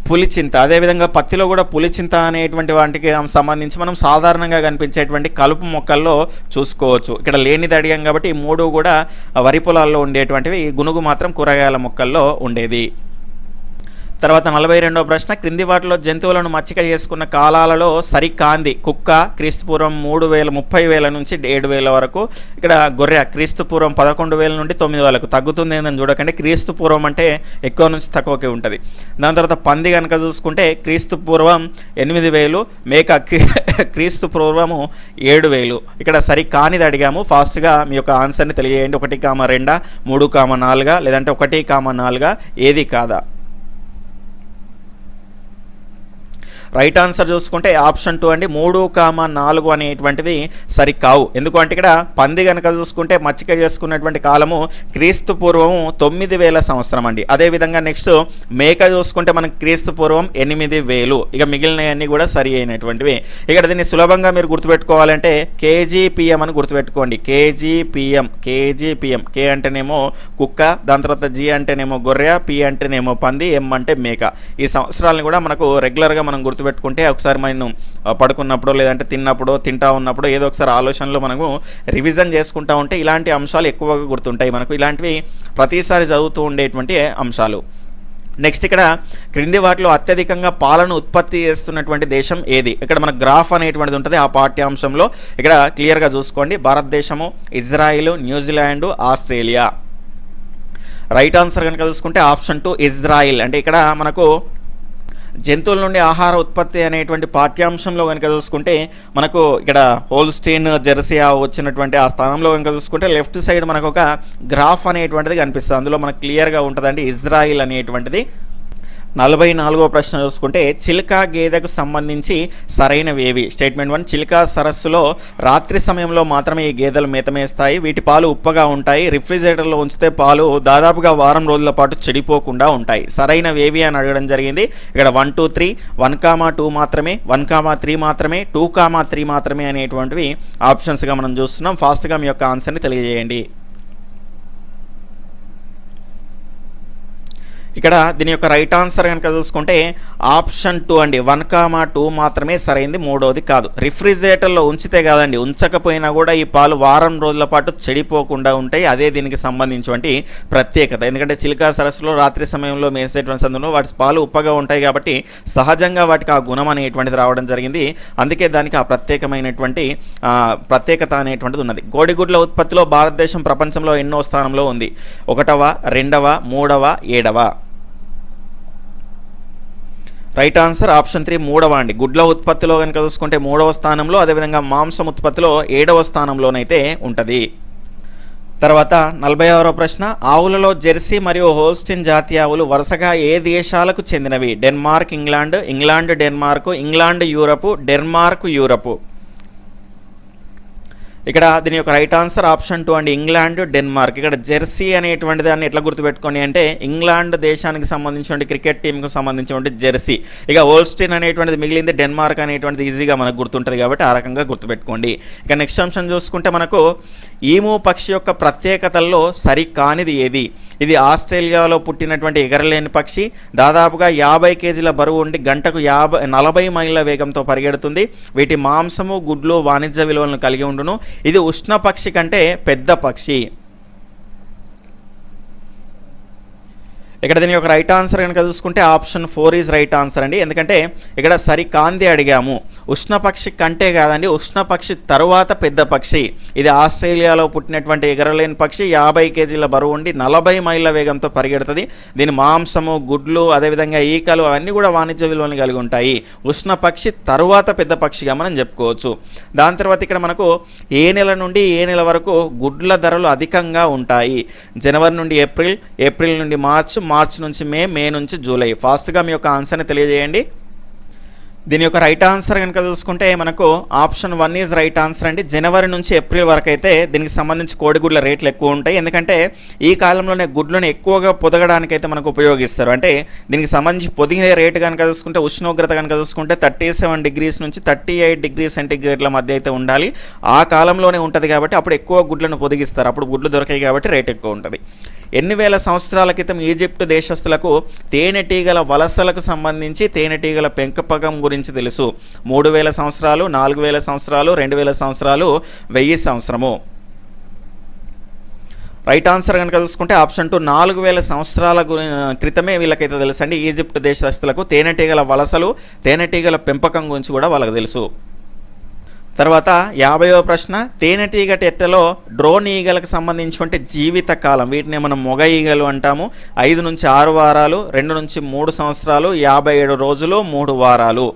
పులిచింత, అదేవిధంగా పత్తిలో కూడా పులిచింత అనేటువంటి వాటికి సంబంధించి మనం సాధారణంగా కనిపించేటువంటి కలుపు మొక్కల్లో చూసుకోవచ్చు. ఇక్కడ లేనిది అడిగాం కాబట్టి ఈ 3 కూడా వరి పొలాల్లో ఉండేటువంటివి, గునుగు మాత్రం కూరగాయల మొక్కల్లో ఉండేది. తర్వాత 42వ ప్రశ్న, క్రింది వాటిలో జంతువులను మచ్చిక చేసుకున్న కాలాలలో సరికాంది కుక్క క్రీస్తుపూర్వం 30,000 నుంచి 7,000 వరకు. ఇక్కడ గొర్రె క్రీస్తుపూర్వం 11,000 నుండి 9,000 తగ్గుతుంది ఏందని చూడకండి. క్రీస్తుపూర్వం అంటే ఎక్కువ నుంచి తక్కువకే ఉంటుంది. దాని తర్వాత పంది కనుక చూసుకుంటే క్రీస్తుపూర్వం 8,000, మేక క్రీస్తుపూర్వము 7,000. ఇక్కడ సరికానిది అడిగాము. ఫాస్ట్గా మీ యొక్క ఆన్సర్ని తెలియజేయండి. 1,2, 3,4 లేదంటే 1,4 ఏది కాదా? రైట్ ఆన్సర్ చూసుకుంటే ఆప్షన్ 2 అండి, 3,4 అనేటువంటిది సరికావు. ఎందుకంటే ఇక్కడ పంది కనుక చూసుకుంటే మచ్చిక చేసుకున్నటువంటి కాలము క్రీస్తు పూర్వం 9,000 సంవత్సరం అండి. అదేవిధంగా నెక్స్ట్ మేక చూసుకుంటే మనకి క్రీస్తు పూర్వం 8,000. ఇక మిగిలినవన్నీ కూడా సరి అయినటువంటివి. ఇక్కడ దీన్ని సులభంగా మీరు గుర్తుపెట్టుకోవాలంటే కేజీపీఎం అని గుర్తుపెట్టుకోండి. కేజీపీఎం, కే అంటేనేమో కుక్క, దాని తర్వాత జీ అంటేనేమో గొర్రె, పి అంటేనేమో పంది, ఎం అంటే మేక. ఈ సంవత్సరాలను కూడా మనకు రెగ్యులర్గా మనం గుర్తుపెట్టుకుంటే ఒకసారి మనం పడుకున్నప్పుడు లేదంటే తింటా ఉన్నప్పుడు ఏదో ఒకసారి ఆలోచనలో మనము రివిజన్ చేసుకుంటా ఉంటే ఇలాంటి అంశాలు ఎక్కువగా గుర్తుంటాయి మనకు. ఇలాంటివి ప్రతిసారి చదువుతూ ఉండేటువంటి అంశాలు. నెక్స్ట్ ఇక్కడ క్రింది వాటిలో అత్యధికంగా పాలను ఉత్పత్తి చేస్తున్నటువంటి దేశం ఏది? ఇక్కడ మన గ్రాఫ్ అనేటువంటిది ఉంటుంది ఆ పాఠ్యాంశంలో. ఇక్కడ క్లియర్గా చూసుకోండి. భారతదేశము, Israel, New Zealand, Australia. Right answer కనుక చూసుకుంటే ఆప్షన్ 2 ఇజ్రాయిల్. అంటే ఇక్కడ మనకు జంతువుల నుండి ఆహార ఉత్పత్తి అనేటువంటి పాఠ్యాంశంలో కనుక చూసుకుంటే మనకు ఇక్కడ హోల్స్టీన్, జెర్సీ వచ్చినటువంటి ఆ స్థానంలో కనుక చూసుకుంటే లెఫ్ట్ సైడ్ మనకు ఒక గ్రాఫ్ అనేటువంటిది కనిపిస్తుంది. అందులో మనకు క్లియర్గా ఉంటుందండి ఇజ్రాయిల్ అనేటువంటిది. 44వ ప్రశ్న చూసుకుంటే చిల్కా గేదెకు సంబంధించి సరైనవి ఏవి? స్టేట్మెంట్ 1, చిల్కా సరస్సులో రాత్రి సమయంలో మాత్రమే ఈ గేదెలు మేతమేస్తాయి. వీటి పాలు ఉప్పగా ఉంటాయి. రిఫ్రిజిరేటర్లో ఉంచితే పాలు దాదాపుగా వారం రోజుల పాటు చెడిపోకుండా ఉంటాయి. సరైనవి ఏవి అని అడగడం జరిగింది. ఇక్కడ 1, 2, 3, 1,2 మాత్రమే, 1,3 మాత్రమే, 2,3 మాత్రమే అనేటువంటివి ఆప్షన్స్గా మనం చూస్తున్నాం. ఫాస్ట్గా మీ యొక్క ఆన్సర్ని తెలియజేయండి. ఇక్కడ దీని యొక్క రైట్ ఆన్సర్ కనుక చూసుకుంటే ఆప్షన్ 2 అండి, 1,2 మాత్రమే సరైంది, మూడోది కాదు. రిఫ్రిజిరేటర్లో ఉంచితే కాదండి, ఉంచకపోయినా కూడా ఈ పాలు వారం రోజుల పాటు చెడిపోకుండా ఉంటాయి. అదే దీనికి సంబంధించినటువంటి ప్రత్యేకత. ఎందుకంటే చిలుకా సరస్సులో రాత్రి సమయంలో మేసేటువంటి సందర్భంలో వాటి పాలు ఉప్పగా ఉంటాయి కాబట్టి సహజంగా వాటికి ఆ గుణం అనేటువంటిది రావడం జరిగింది. అందుకే దానికి ఆ ప్రత్యేకమైనటువంటి ప్రత్యేకత అనేటువంటిది ఉన్నది. కోడిగుడ్ల ఉత్పత్తిలో భారతదేశం ప్రపంచంలో ఎన్నో స్థానంలో ఉంది? 1వ, 2వ, 3వ, 7వ? రైట్ ఆన్సర్ ఆప్షన్ 3 3వ అండి. గుడ్ల ఉత్పత్తిలో కనుక చూసుకుంటే 3వ స్థానంలో, అదేవిధంగా మాంసం ఉత్పత్తిలో 7వ స్థానంలోనైతే ఉంటుంది. తర్వాత 46వ ప్రశ్న, ఆవులలో జెర్సీ మరియు హోల్స్టిన్ జాతి ఆవులు వరుసగా ఏ దేశాలకు చెందినవి? Denmark, England, Denmark, England Europe, Denmark Europe. ఇక్కడ దీని యొక్క రైట్ ఆన్సర్ ఆప్షన్ 2 అండి, ఇంగ్లాండ్, డెన్మార్క్. ఇక్కడ జెర్సీ అనేటువంటి దాన్ని ఎట్లా గుర్తుపెట్టుకోండి అంటే ఇంగ్లాండ్ దేశానికి సంబంధించిన క్రికెట్ టీంకి సంబంధించిన జెర్సీ. ఇక హోల్స్టీన్ అనేటువంటిది మిగిలింది, డెన్మార్క్ అనేటువంటిది ఈజీగా మనకు గుర్తుంటుంది కాబట్టి ఆ రకంగా గుర్తుపెట్టుకోండి. ఇక నెక్స్ట్ అంశం చూసుకుంటే మనకు ఈము పక్షి యొక్క ప్రత్యేకతల్లో సరికానిది ఏది? ఇది ఆస్ట్రేలియాలో పుట్టినటువంటి ఎగరలేని పక్షి. దాదాపుగా 50 కేజీల బరువు ఉండి గంటకు 40 మైళ్ళ వేగంతో పరిగెడుతుంది. వీటి మాంసము, గుడ్లు వాణిజ్య విలువలను కలిగి ఉండును. ఇది ఉష్ణ పక్షి కంటే పెద్ద పక్షి. ఇక్కడ దీని యొక్క రైట్ ఆన్సర్ కనుక చూసుకుంటే ఆప్షన్ 4 ఈజ్ రైట్ ఆన్సర్ అండి. ఎందుకంటే ఇక్కడ సరికాంది అడిగాము. ఉష్ణపక్షి కంటే కాదండి, ఉష్ణపక్షి తరువాత పెద్ద పక్షి. ఇది ఆస్ట్రేలియాలో పుట్టినటువంటి ఎగరలేని పక్షి. 50 కేజీల బరువు ఉండి 40 మైళ్ళ వేగంతో పరిగెడుతుంది. దీని మాంసము, గుడ్లు, అదేవిధంగా ఈకలు అవన్నీ కూడా వాణిజ్య విలువలను కలిగి ఉంటాయి. ఉష్ణపక్షి తరువాత పెద్ద పక్షిగా మనం చెప్పుకోవచ్చు. దాని తర్వాత ఇక్కడ మనకు ఏ నెల నుండి ఏ నెల వరకు గుడ్ల ధరలు అధికంగా ఉంటాయి? జనవరి నుండి ఏప్రిల్, ఏప్రిల్ నుండి మార్చ్ నుంచి మే నుంచి జూలై. ఫాస్ట్గా మీ యొక్క ఆన్సర్ని తెలియజేయండి. దీని యొక్క రైట్ ఆన్సర్ కనుక చూసుకుంటే మనకు ఆప్షన్ 1 ఈజ్ రైట్ ఆన్సర్ అండి. జనవరి నుంచి ఏప్రిల్ వరకు అయితే దీనికి సంబంధించి కోడిగుడ్ల రేట్లు ఎక్కువ ఉంటాయి. ఎందుకంటే ఈ కాలంలోనే గుడ్లను ఎక్కువగా పొదగడానికైతే మనకు ఉపయోగిస్తారు. అంటే దీనికి సంబంధించి పొదిగే రేటు కనుక చూసుకుంటే ఉష్ణోగ్రత కనుక చూసుకుంటే 37 డిగ్రీస్ నుంచి 38 డిగ్రీ సెంటీగ్రేడ్ల మధ్య అయితే ఉండాలి. ఆ కాలంలోనే ఉంటుంది కాబట్టి అప్పుడు ఎక్కువ గుడ్లను పొదిగిస్తారు. అప్పుడు గుడ్లు దొరకాయి కాబట్టి రేట్ ఎక్కువ ఉంటుంది. ఎన్ని వేల సంవత్సరాల క్రితం ఈజిప్ట్ దేశస్తులకు తేనెటీగల వలసలకు సంబంధించి తేనెటీగల పెంపకం గురించి తెలుసు? 3000 సంవత్సరాలు, 4000 సంవత్సరాలు, 2000 సంవత్సరాలు, 1000 సంవత్సరము. రైట్ ఆన్సర్ కనుక చూసుకుంటే ఆప్షన్ 2 4000 సంవత్సరాల క్రితమే వీళ్ళకైతే తెలుసు అండి. ఈజిప్ట్ దేశస్తులకు తేనెటీగల వలసలు, తేనెటీగల పెంపకం గురించి కూడా వాళ్ళకి తెలుసు. తర్వాత 50వ ప్రశ్న, తేనెటీగ టెట్టలో డ్రోన్ ఈగలకు సంబంధించినటువంటి జీవిత కాలం, వీటిని మనం మొగ ఈగలు అంటాము. 5 నుంచి 6 వారాలు, 2 నుంచి 3 సంవత్సరాలు, 57 రోజులు, 3 వారాలు.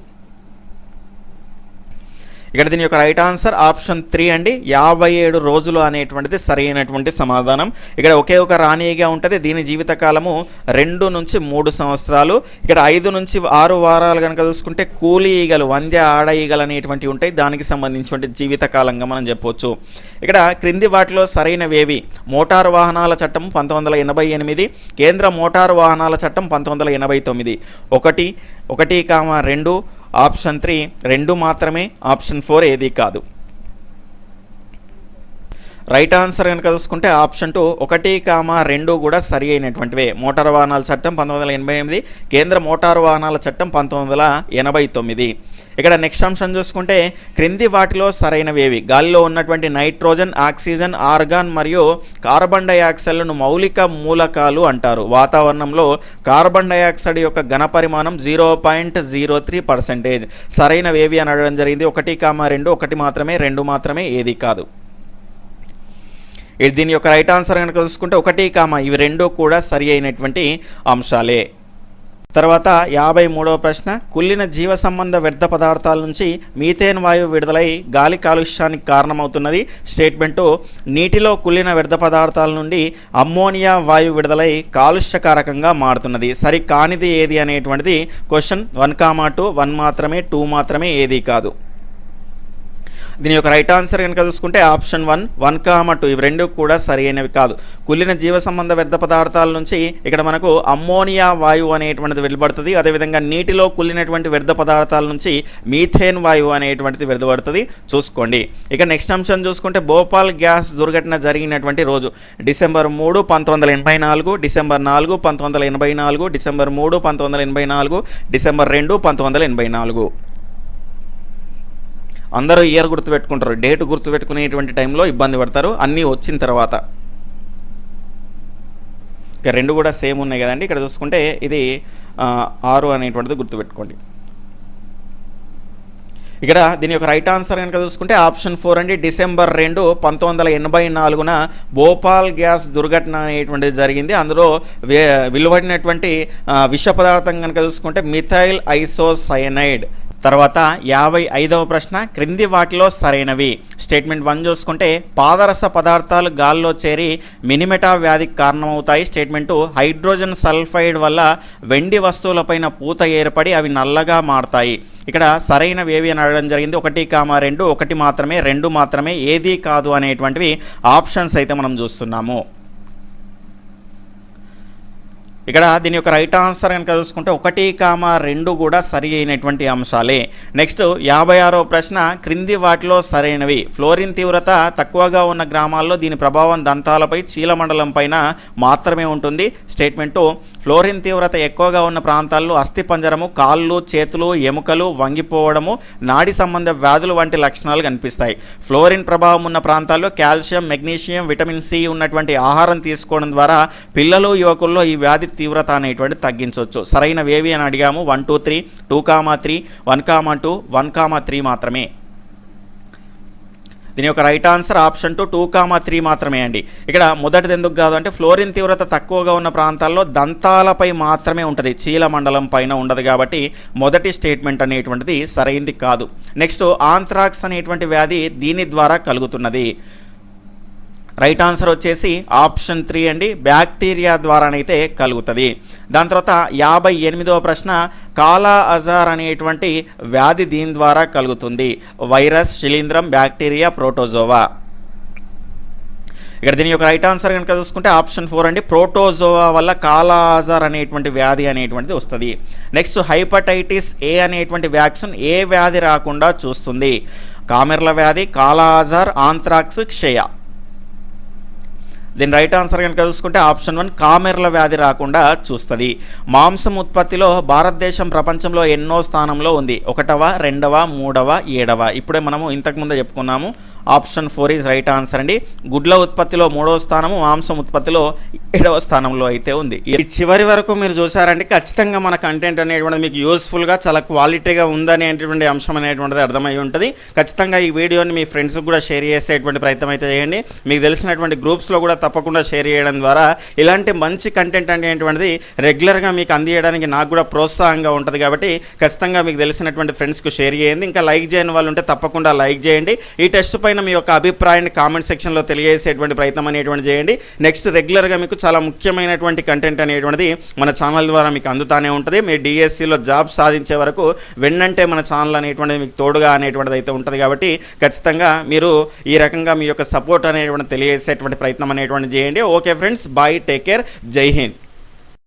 ఇక్కడ దీని యొక్క రైట్ ఆన్సర్ ఆప్షన్ 3 అండి. 57 రోజులు అనేటువంటిది సరైనటువంటి సమాధానం. ఇక్కడ ఒకే ఒక రాణిగా ఉంటుంది. దీని జీవితకాలము 2 నుంచి 3 సంవత్సరాలు. ఇక్కడ 5 నుంచి 6 వారాలు కనుక చూసుకుంటే కూలి ఈగలు, వంద్య ఆడ ఈగలు అనేటువంటివి ఉంటాయి. దానికి సంబంధించిన జీవితకాలంగా మనం చెప్పవచ్చు. ఇక్కడ క్రింది వాటిలో సరైనవేవి? మోటారు వాహనాల చట్టం 1988, కేంద్ర మోటారు వాహనాల చట్టం 1989. 1, 1, 2, ఆప్షన్ 3 2 మాత్రమే, ఆప్షన్ 4 ఏది కాదు. రైట్ ఆన్సర్ కనుక చూసుకుంటే ఆప్షన్ 2 1, 2 కూడా సరి అయినటువంటివే. మోటారు వాహనాల చట్టం 1988, కేంద్ర మోటారు వాహనాల చట్టం 1989. ఇక్కడ నెక్స్ట్ అంశం చూసుకుంటే క్రింది వాటిలో సరైనవేవి? గాలిలో ఉన్నటువంటి నైట్రోజన్, ఆక్సిజన్, ఆర్గాన్ మరియు కార్బన్ డైఆక్సైడ్లను మౌలిక మూలకాలు అంటారు. వాతావరణంలో కార్బన్ డైఆక్సైడ్ యొక్క ఘన పరిమాణం 0.03%. సరైనవేవి అని అడగడం జరిగింది. 1, 2 1 మాత్రమే, 2 మాత్రమే, ఏది కాదు. దీని యొక్క రైట్ ఆన్సర్ కనుక చూసుకుంటే 1, ఇవి 2 కూడా సరి అయినటువంటి అంశాలే. తర్వాత 53వ ప్రశ్న, కుళ్ళిన జీవ సంబంధ వ్యర్థ పదార్థాల నుంచి మీథేన్ వాయువు విడుదలై గాలి కాలుష్యానికి కారణమవుతున్నది. స్టేట్మెంటు నీటిలో కుళ్ళిన వ్యర్థ పదార్థాల నుండి అమ్మోనియా వాయువు విడుదలై కాలుష్యకారకంగా మారుతున్నది. సరి కానిది ఏది అనేటువంటిది క్వశ్చన్. 1, 2 1 మాత్రమే, 2 మాత్రమే, ఏది కాదు. దీని యొక్క రైట్ ఆన్సర్ కనుక చూసుకుంటే ఆప్షన్ 1, 1, 2 ఇవి 2 కూడా సరి అయినవి కాదు. కుళ్ళిన జీవ సంబంధ వ్యర్థ పదార్థాల నుంచి ఇక్కడ మనకు అమ్మోనియా వాయువు అనేటువంటిది వెలువడుతుంది. అదేవిధంగా నీటిలో కుళ్ళినటువంటి వ్యర్థ పదార్థాల నుంచి మీథేన్ వాయువు అనేటువంటిది వెలువడుతుంది. చూసుకోండి. ఇక నెక్స్ట్ అంశం చూసుకుంటే భోపాల్ గ్యాస్ దుర్ఘటన జరిగినటువంటి రోజు డిసెంబర్ 3, 1984, డిసెంబర్ 4, 1984, డిసెంబర్ 3, 1984, డిసెంబర్ 2, 1984. అందరూ ఇయర్ గుర్తుపెట్టుకుంటారు, డేట్ గుర్తుపెట్టుకునేటువంటి టైంలో ఇబ్బంది పడతారు అన్నీ వచ్చిన తర్వాత. ఇక 2 కూడా సేమ్ ఉన్నాయి కదండి. ఇక్కడ చూసుకుంటే ఇది 6 అనేటువంటిది గుర్తుపెట్టుకోండి. ఇక్కడ దీని యొక్క రైట్ ఆన్సర్ కనుక చూసుకుంటే ఆప్షన్ 4 అండి. డిసెంబర్ 2, 1984న భోపాల్ గ్యాస్ దుర్ఘటన అనేటువంటిది జరిగింది. అందులో వెలువడినటువంటి విష పదార్థం కనుక చూసుకుంటే మిథైల్ ఐసోసైనైడ్. తర్వాత 55వ ప్రశ్న, క్రింది వాటిలో సరైనవి? స్టేట్మెంట్ 1 చూసుకుంటే పాదరస పదార్థాలు గాల్లో చేరి మినిమెటా వ్యాధికి కారణమవుతాయి. స్టేట్మెంట్ 2 హైడ్రోజన్ సల్ఫైడ్ వల్ల వెండి వస్తువులపైన పూత ఏర్పడి అవి నల్లగా మారతాయి. ఇక్కడ సరైనవి ఏవి అని అడగడం జరిగింది. 1, 2 1 మాత్రమే, 2 మాత్రమే, ఏది కాదు అనేటువంటివి ఆప్షన్స్ అయితే మనం చూస్తున్నాము. ఇక్కడ దీని యొక్క రైట్ ఆన్సర్ కనుక చూసుకుంటే 1, 2 కూడా సరి అయినటువంటి అంశాలే. నెక్స్ట్ 56వ ప్రశ్న, క్రింది వాటిలో సరైనవి? ఫ్లోరిన్ తీవ్రత తక్కువగా ఉన్న గ్రామాల్లో దీని ప్రభావం దంతాలపై, చీలమండలం పైన మాత్రమే ఉంటుంది. స్టేట్మెంట్ 2 ఫ్లోరిన్ తీవ్రత ఎక్కువగా ఉన్న ప్రాంతాల్లో అస్థిపంజరము, కాళ్ళు, చేతులు, ఎముకలు వంగిపోవడము, నాడి సంబంధ వ్యాధులు వంటి లక్షణాలు కనిపిస్తాయి. ఫ్లోరిన్ ప్రభావం ఉన్న ప్రాంతాల్లో కాల్షియం, మెగ్నీషియం, విటమిన్ సి ఉన్నటువంటి ఆహారం తీసుకోవడం ద్వారా పిల్లలు, యువకుల్లో ఈ వ్యాధి తీవ్రత అనేటువంటి తగ్గించవచ్చు. సరైనవేవి అని అడిగాము. 1, 2, 3, 2, 3, 1, 2, 1, 3 మాత్రమే. దీని యొక్క రైట్ ఆన్సర్ ఆప్షన్ 2, 2, 3 మాత్రమే అండి. ఇక్కడ మొదటిది ఎందుకు కాదు అంటే ఫ్లోరిన్ తీవ్రత తక్కువగా ఉన్న ప్రాంతాల్లో దంతాలపై మాత్రమే ఉంటుంది, చీల మండలం పైన ఉండదు. కాబట్టి మొదటి స్టేట్మెంట్ అనేటువంటిది సరైంది కాదు. నెక్స్ట్ ఆంథ్రాక్స్ అనేటువంటి వ్యాధి దీని ద్వారా కలుగుతున్నది. రైట్ ఆన్సర్ వచ్చేసి ఆప్షన్ 3 అండి. బ్యాక్టీరియా ద్వారానైతే కలుగుతుంది. దాని తర్వాత 58వ ప్రశ్న, కాలా అజార్ అనేటువంటి వ్యాధి దీని ద్వారా కలుగుతుంది. వైరస్, శిలీంధ్రం, బ్యాక్టీరియా, ప్రోటోజోవా. ఇక్కడ దీని యొక్క రైట్ ఆన్సర్ కనుక చూసుకుంటే ఆప్షన్ 4 అండి. ప్రోటోజోవా వల్ల కాలా అజార్ అనేటువంటి వ్యాధి అనేటువంటిది వస్తుంది. నెక్స్ట్ హెపటైటిస్ ఏ అనేటువంటి వ్యాక్సిన్ ఏ వ్యాధి రాకుండా చూస్తుంది? కామెర్ల వ్యాధి, కాలా అజార్, ఆంథ్రాక్స్, క్షయ. దీని రైట్ ఆన్సర్ కనుక చూసుకుంటే ఆప్షన్ 1 కామెర్ల వ్యాధి రాకుండా చూస్తుంది. మాంసం ఉత్పత్తిలో భారతదేశం ప్రపంచంలో ఎన్నో స్థానంలో ఉంది? 1వ, 2వ, 3వ, 7వ. ఇప్పుడే మనము ఇంతకుముందే చెప్పుకున్నాము. ఆప్షన్ 4 ఈజ్ రైట్ ఆన్సర్ అండి. గుడ్ల ఉత్పత్తిలో 3వ స్థానము, మాంసం ఉత్పత్తిలో 7వ స్థానంలో అయితే ఉంది. ఈ చివరి వరకు మీరు చూసారంటే ఖచ్చితంగా మన కంటెంట్ అనేటువంటిది మీకు యూస్ఫుల్గా, చాలా క్వాలిటీగా ఉందనేటువంటి అంశం అనేటువంటిది అర్థమై ఉంటుంది. ఖచ్చితంగా ఈ వీడియోని మీ ఫ్రెండ్స్కి కూడా షేర్ చేసేటువంటి ప్రయత్నం అయితే చేయండి. మీకు తెలిసినటువంటి గ్రూప్స్లో కూడా తప్పకుండా షేర్ చేయడం ద్వారా ఇలాంటి మంచి కంటెంట్ అనేటువంటిది రెగ్యులర్గా మీకు అందించడానికి నాకు కూడా ప్రోత్సాహంగా ఉంటుంది. కాబట్టి ఖచ్చితంగా మీకు తెలిసినటువంటి ఫ్రెండ్స్కి షేర్ చేయండి. ఇంకా లైక్ చేయని వాళ్ళు ఉంటే తప్పకుండా లైక్ చేయండి. ఈ టెస్ట్ పైన మీ యొక్క అభిప్రాయాన్ని కామెంట్ సెక్షన్లో తెలియజేసేటువంటి ప్రయత్నం అనేటువంటి చేయండి. నెక్స్ట్ రెగ్యులర్గా మీకు చాలా ముఖ్యమైనటువంటి కంటెంట్ అనేటువంటిది మన ఛానల్ ద్వారా మీకు అందుతానే ఉంటుంది. మీ డిఎస్సిలో జాబ్ సాధించే వరకు వెన్నంటే మన ఛానల్ అనేటువంటిది మీకు తోడుగా అనేటువంటిది అయితే ఉంటుంది. కాబట్టి ఖచ్చితంగా మీరు ఈ రకంగా మీ యొక్క సపోర్ట్ అనేటువంటి తెలియజేసేటువంటి ప్రయత్నం అనేటువంటి చేయండి. Okay friends, bye, take care, జై హింద్.